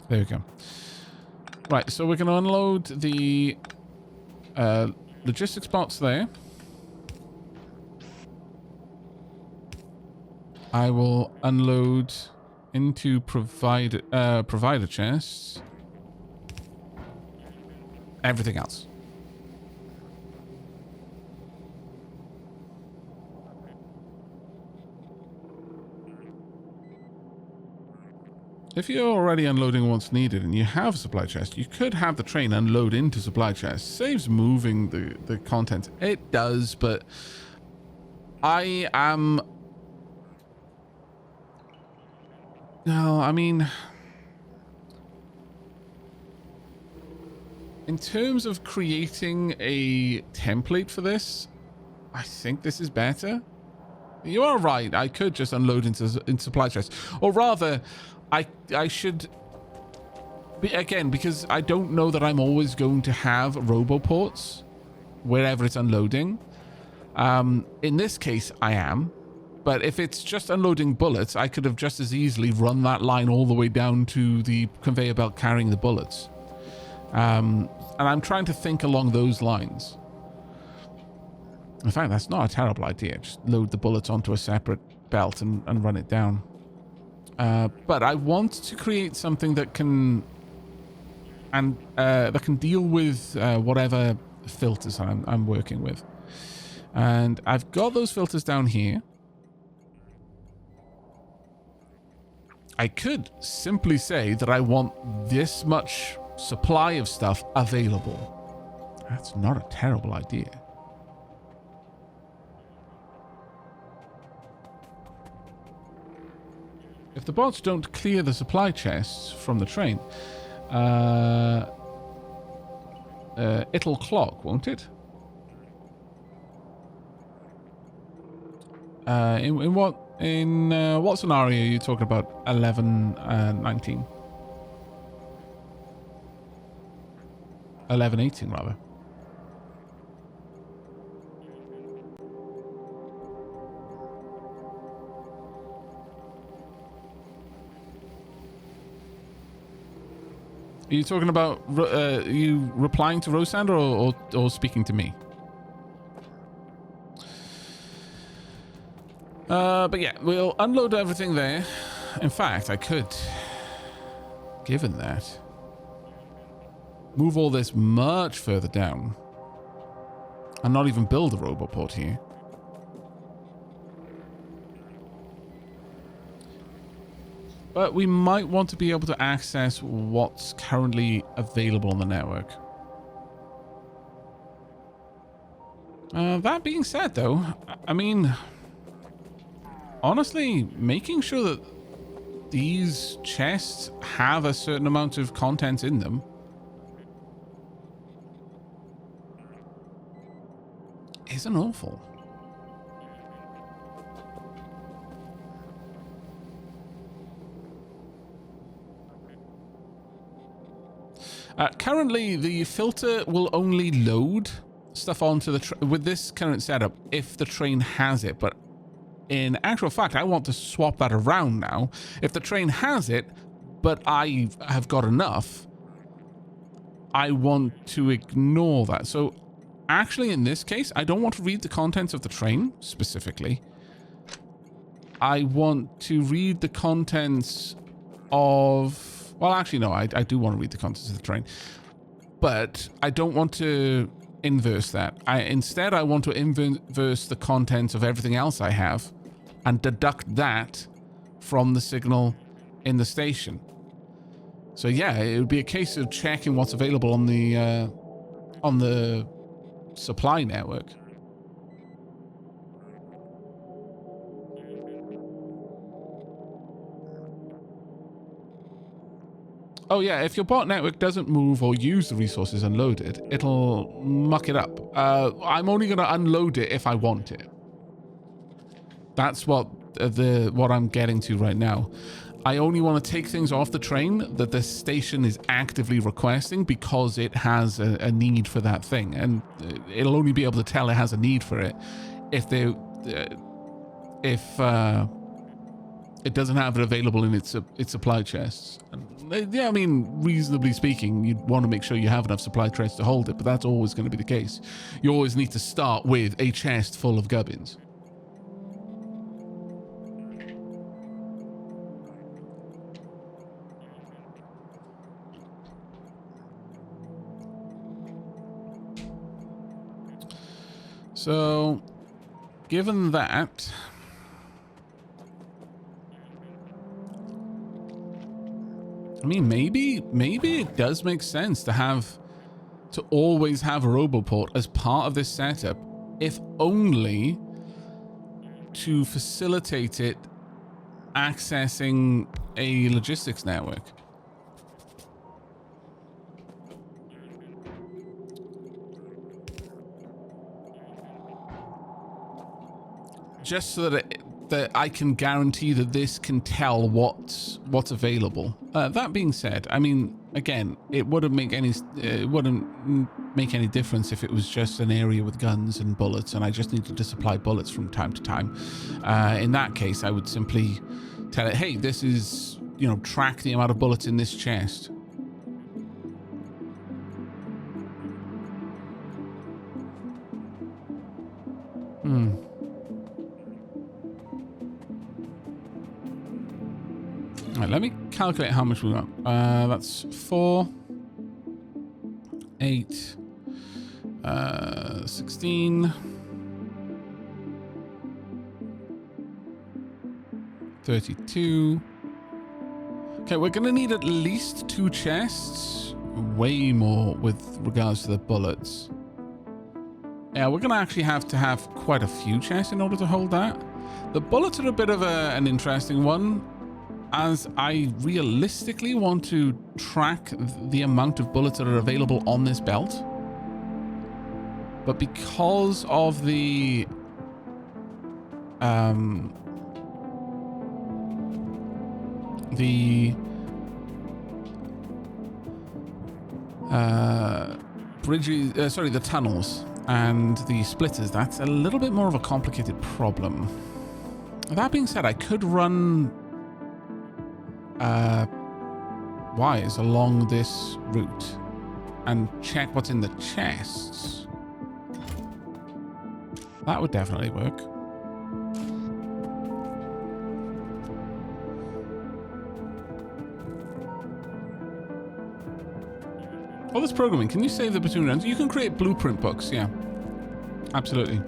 There we go. Right, so we're going to unload the logistics bots there. I will unload into provider chests everything else. If you're already unloading what's needed and you have a supply chest, you could have the train unload into supply chest. Saves moving the content. It does, but I am... No, I mean... In terms of creating a template for this, I think this is better. You are right. I could just unload into supply chest. Or rather, I should... Again, because I don't know that I'm always going to have roboports wherever it's unloading. In this case, I am. But if it's just unloading bullets, I could have just as easily run that line all the way down to the conveyor belt carrying the bullets. And I'm trying to think along those lines. In fact, that's not a terrible idea. Just load the bullets onto a separate belt and run it down. But I want to create something that can deal with whatever filters I'm working with. And I've got those filters down here. I could simply say that I want this much supply of stuff available. That's not a terrible idea. If the bots don't clear the supply chests from the train, it'll clock, won't it? In what scenario are you talking about? 11 and 19? 11:18 rather. Are you talking about you replying to Rosander or speaking to me? But yeah, we'll unload everything there. In fact, I could, given that, move all this much further down and not even build a roboport here. But we might want to be able to access what's currently available on the network. That being said, though, I mean, honestly, making sure that these chests have a certain amount of content in them isn't awful. Currently, the filter will only load stuff onto the with this current setup if the train has it. But in actual fact, I want to swap that around now. If the train has it, but I have got enough, I want to ignore that. So actually, in this case, I don't want to read the contents of the train specifically. I want to read the contents of... Well, actually, no, I do want to read the contents of the train. But I don't want to inverse that. Instead, I want to inverse the contents of everything else I have and deduct that from the signal in the station. So yeah, it would be a case of checking what's available on the supply network. Oh yeah, if your bot network doesn't move or use the resources unloaded, it'll muck it up. I'm only going to unload it if I want it. That's what I'm getting to right now. I only want to take things off the train that the station is actively requesting because it has a need for that thing, and it'll only be able to tell it has a need for it if it doesn't have it available in its supply chests. And, yeah, I mean, reasonably speaking, you'd want to make sure you have enough supply chests to hold it, but that's always going to be the case. You always need to start with a chest full of gubbins. So, given that... I mean, maybe it does make sense to always have a roboport as part of this setup, if only to facilitate it accessing a logistics network. Just so that I can guarantee that this can tell what's available. That being said, I mean, again, it wouldn't make any difference if it was just an area with guns and bullets, and I just needed to supply bullets from time to time. In that case, I would simply tell it, hey, this is, you know, track the amount of bullets in this chest. Right, let me calculate how much we want. That's 4, 8, 16, 32. Okay, we're going to need at least 2 chests. Way more with regards to the bullets. Yeah, we're going to actually have quite a few chests in order to hold that. The bullets are a bit of an interesting one, as I realistically want to track the amount of bullets that are available on this belt. But because of the bridges, sorry, the tunnels and the splitters, that's a little bit more of a complicated problem. That being said, I could run wires along this route and check what's in the chests. That would definitely work. All this programming, can you save the between runs? You can create blueprint books, yeah. Absolutely.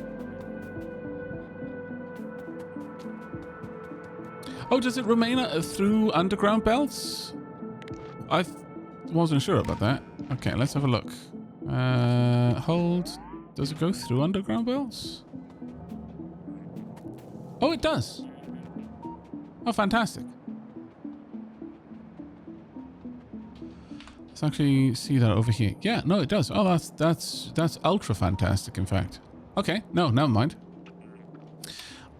Oh, does it remain through underground belts? I wasn't sure about that. Okay, let's have a look. Hold. Does it go through underground belts? Oh, it does. Oh, fantastic. Let's actually see that over here. Yeah, no, it does. Oh, that's ultra fantastic, in fact. Okay, no, never mind.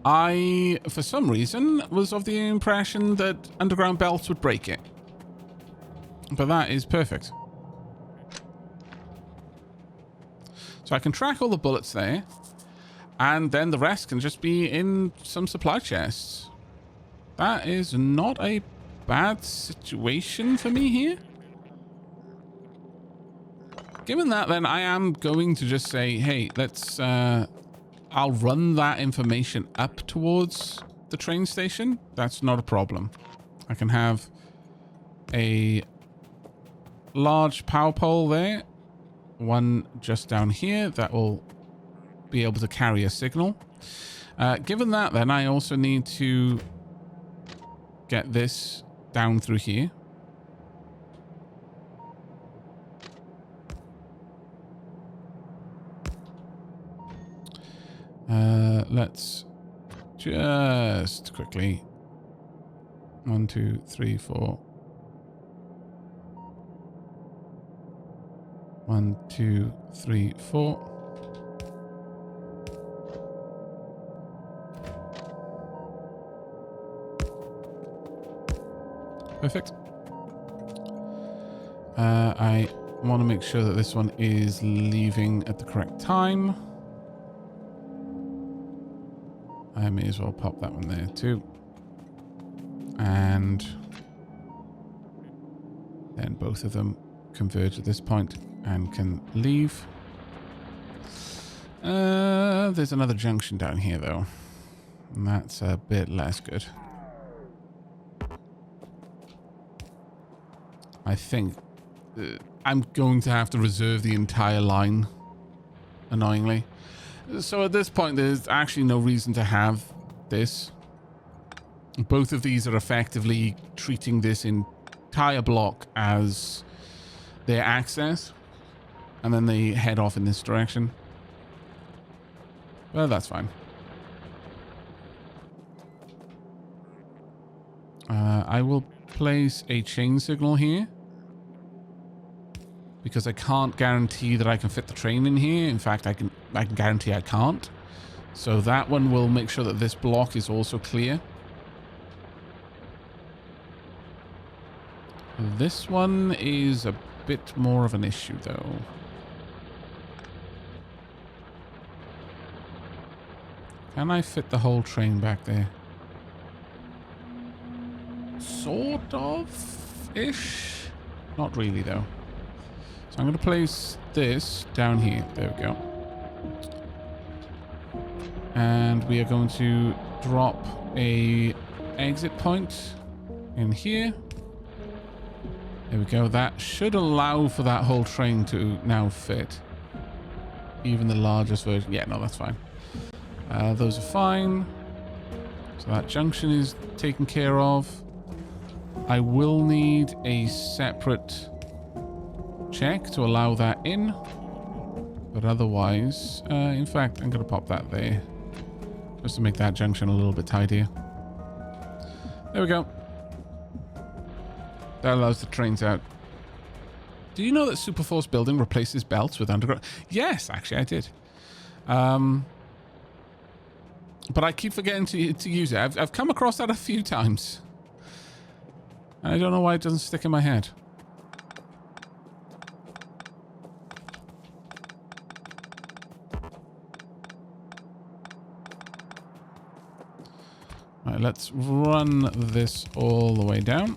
I, for some reason, was of the impression that underground belts would break it. But that is perfect. So I can track all the bullets there, and then the rest can just be in some supply chests. That is not a bad situation for me here. Given that, then, I am going to just say, hey, let's... I'll run that information up towards the train station. That's not a problem. I can have a large power pole there. One just down here that will be able to carry a signal. Given that, then, I also need to get this down through here. Let's just quickly 1, 2, 3, 4. 1, 2, 3, 4. Perfect. I want to make sure that this one is leaving at the correct time. I may as well pop that one there too. And then both of them converge at this point and can leave. There's another junction down here though. And that's a bit less good. I think I'm going to have to reserve the entire line, annoyingly. So at this point, there's actually no reason to have this. Both of these are effectively treating this in entire block as their access, and then they head off in this direction. Well, that's fine. I will place a chain signal here, because I can't guarantee that I can fit the train in here. In fact, I can guarantee I can't. So that one will make sure that this block is also clear. This one is a bit more of an issue, though. Can I fit the whole train back there? Sort of-ish? Not really, though. So I'm going to place this down here. There we go. And we are going to drop a exit point in here. There we go. That should allow for that whole train to now fit. Even the largest version. Yeah, no, that's fine. Those are fine. So that junction is taken care of. I will need a separate check to allow that in. But otherwise, in fact, I'm going to pop that there. Just to make that junction a little bit tidier. There we go. That allows the trains out. Do you know that Superforce building replaces belts with underground? Yes, actually I did. But I keep forgetting to use it. I've come across that a few times. I don't know why it doesn't stick in my head. Right, let's run this all the way down.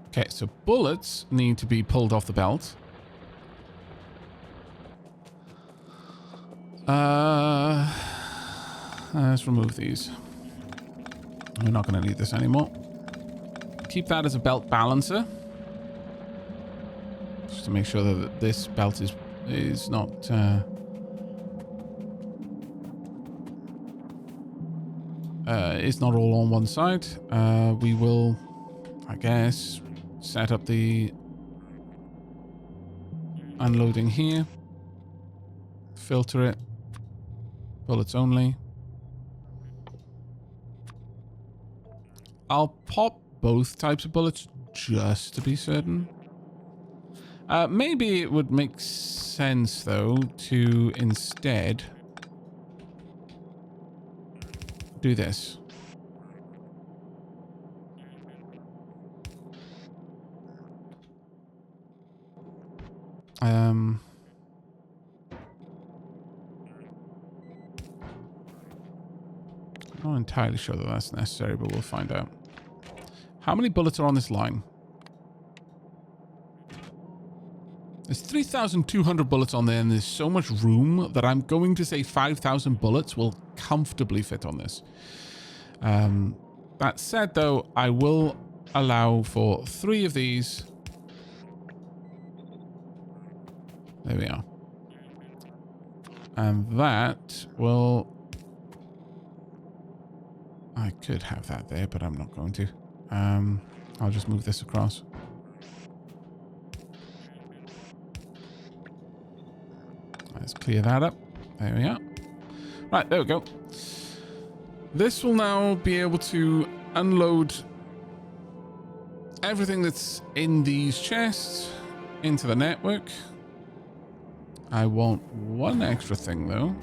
Okay, so bullets need to be pulled off the belt. Let's remove these. We're not going to need this anymore. Keep that as a belt balancer. Just to make sure that this belt is not... it's not all on one side. We will, I guess, set up the unloading here. Filter it. Bullets only. I'll pop both types of bullets just to be certain. Maybe it would make sense, though, to instead do this. I'm not entirely sure that that's necessary, but we'll find out. How many bullets are on this line? There's 3,200 bullets on there, and there's so much room that I'm going to say 5,000 bullets will comfortably fit on this. That said, though, I will allow for 3 of these. There we are. And that will... I could have that there, but I'm not going to. I'll just move this across. Let's clear that up. There we are. Right, there we go. This will now be able to unload everything that's in these chests into the network. I want one extra thing, though.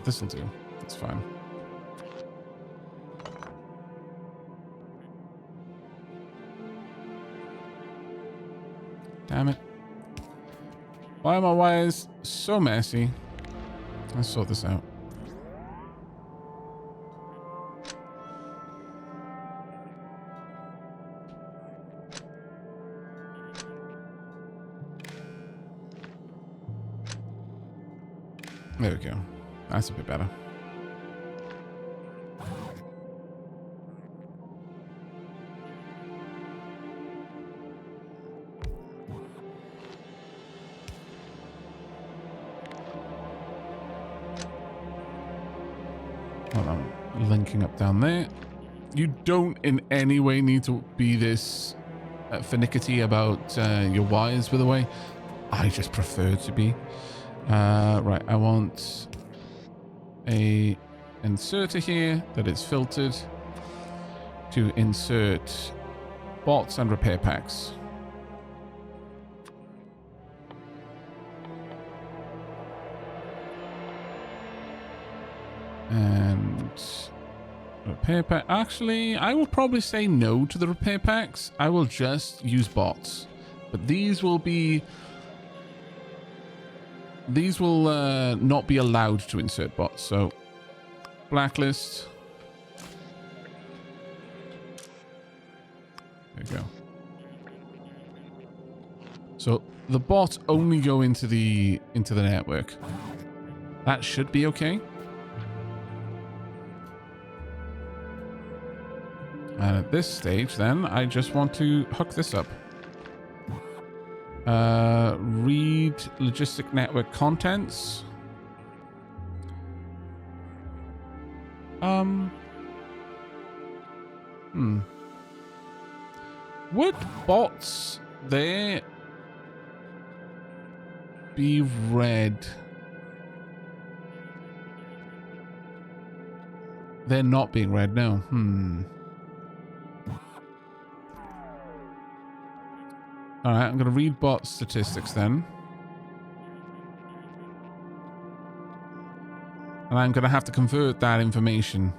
This'll do. That's fine. Damn it. Why are my wires so messy? Let's sort this out. There we go. That's a bit better. Well, I'm linking up down there. You don't in any way need to be this finicky about your wires, by the way. I just prefer to be. Right, I want a inserter here that is filtered to insert bots and repair packs. And repair pack. Actually, I will probably say no to the repair packs. I will just use bots. But these will be... These will not be allowed to insert bots. So, blacklist. There we go. So the bots only go into the network. That should be okay. And at this stage, then, I just want to hook this up. Read logistic network contents. Would bots there be read? They're not being read, no. Alright, I'm going to read bot statistics then. And I'm going to have to convert that information.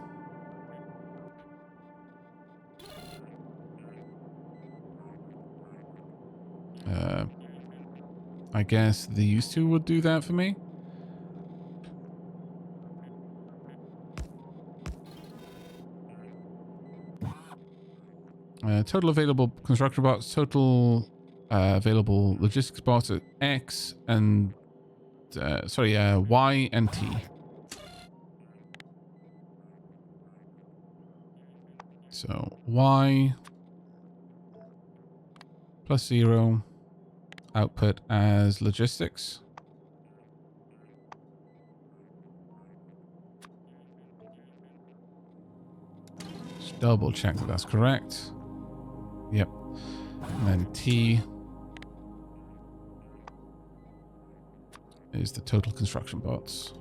I guess these two would do that for me. Total available constructor bots, total available logistics bots at X and Y and T. So Y plus 0 output as logistics. Just double check that that's correct. Yep. And then T is the total construction bots.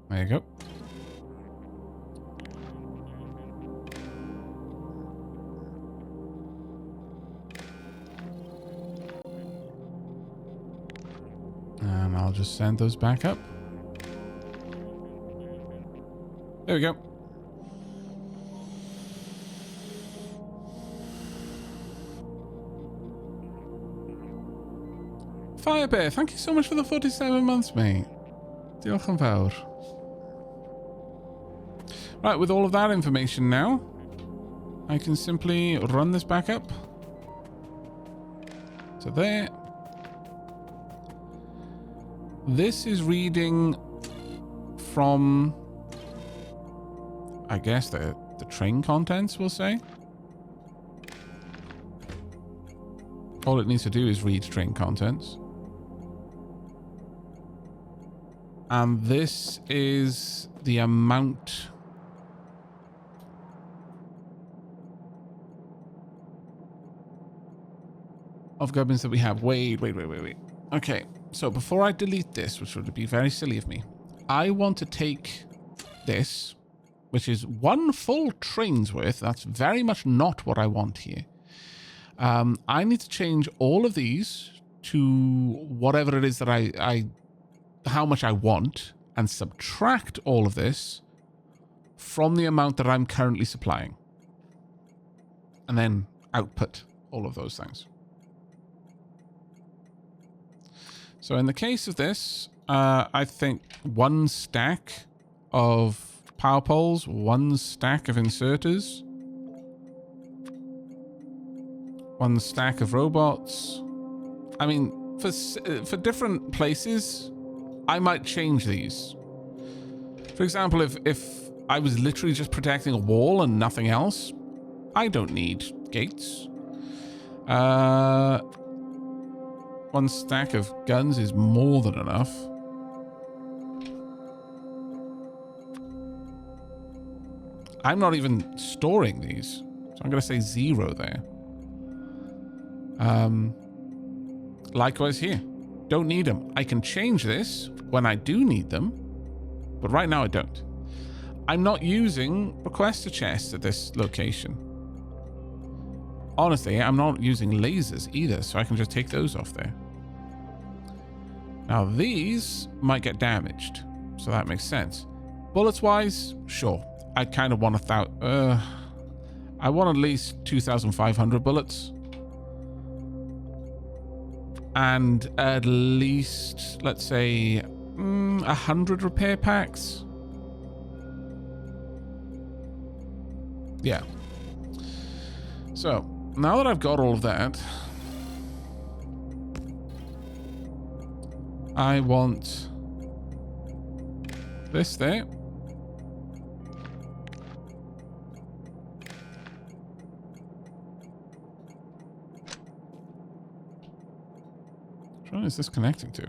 There you go. And I'll just send those back up. There we go. Firebear, thank you so much for the 47 months, mate. Diolch yn fawr. Right, with all of that information now, I can simply run this back up. So there. This is reading from, I guess, the train contents, we'll say. All it needs to do is read train contents. And this is the amount of gubbins that we have. Wait. Okay, so before I delete this, which would be very silly of me, I want to take this, which is one full train's worth. That's very much not what I want here. I need to change all of these to whatever it is that how much I want, and subtract all of this from the amount that I'm currently supplying. And then output all of those things. So in the case of this, I think one stack of power poles, one stack of inserters, one stack of robots. I mean, for different places, I might change these. For example, if I was literally just protecting a wall and nothing else, I don't need gates. One stack of guns is more than enough. I'm not even storing these, so I'm going to say 0 there. Likewise here. Don't need them. I can change this when I do need them, but right now I don't. I'm not using requester chests at this location. Honestly, I'm not using lasers either, so I can just take those off there. Now these might get damaged, so that makes sense. Bullets wise, sure. I kind of want I want at least 2,500 bullets. And at least, let's say, 100 repair packs. Yeah. So, now that I've got all of that, I want this there. Which one is this connecting to?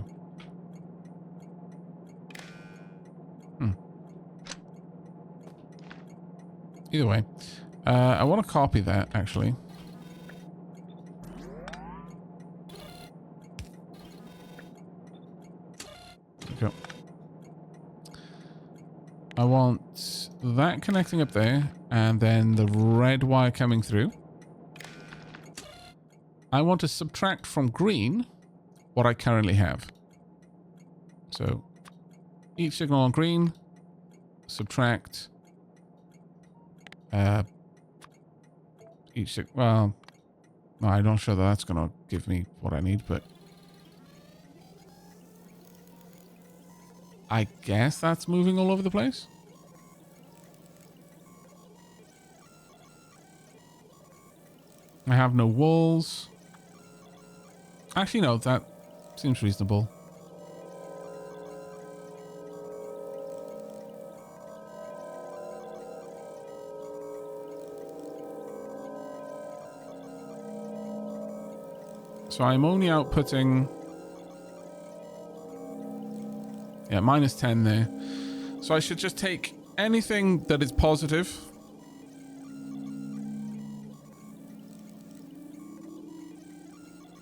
Either way, I want to copy that, actually. There we go. I want that connecting up there, and then the red wire coming through. I want to subtract from green what I currently have. So each signal on green, subtract well, no, I'm not sure that that's going to give me what I need, but I guess that's moving all over the place. I have no walls. Actually, no, that seems reasonable. So I'm only outputting... yeah, minus 10 there. So I should just take anything that is positive.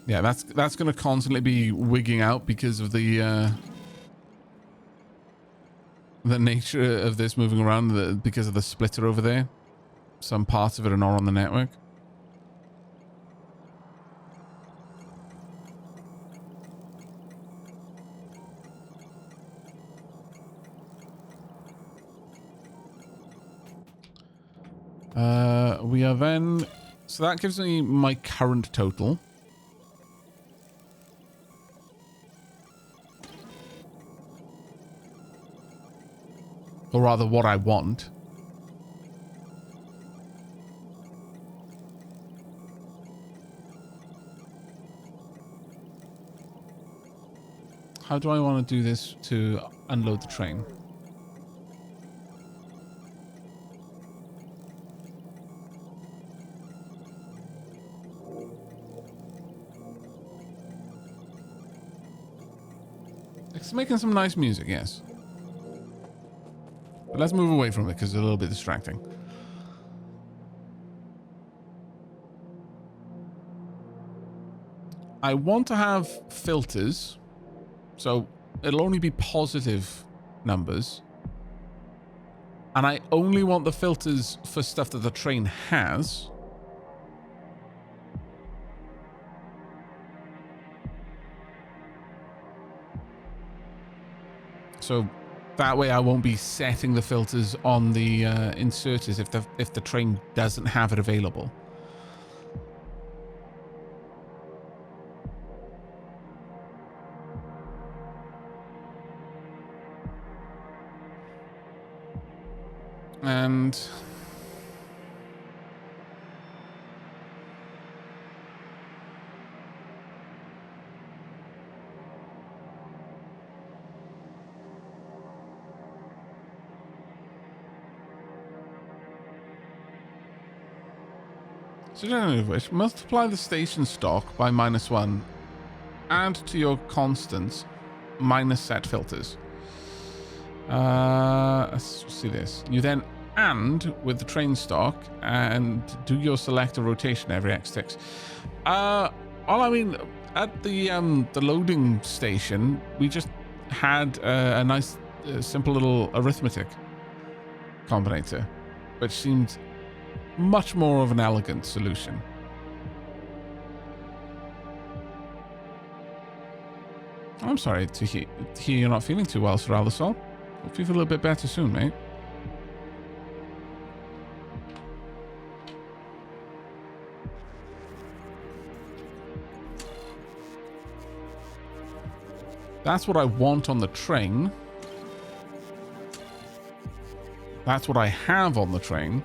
Yeah, that's going to constantly be wigging out because of the nature of this moving around, because of the splitter over there. Some parts of it are not on the network. We are then... so that gives me my current total. Or rather, what I want. How do I want to do this to unload the train? It's making some nice music, yes. But let's move away from it because it's a little bit distracting. I want to have filters, so it'll only be positive numbers. And I only want the filters for stuff that the train has. So that way I won't be setting the filters on the inserters if the train doesn't have it available. And So generally of which, multiply the station stock by -1. Add to your constants minus set filters. Let's see this. You then AND with the train stock and do your selector rotation every X ticks. Well, I mean, at the loading station, we just had a nice, simple little arithmetic combinator, which seemed much more of an elegant solution. I'm sorry to hear you're not feeling too well, Sir Aldisol. Hope you feel a little bit better soon, mate. That's what I want on the train. That's what I have on the train.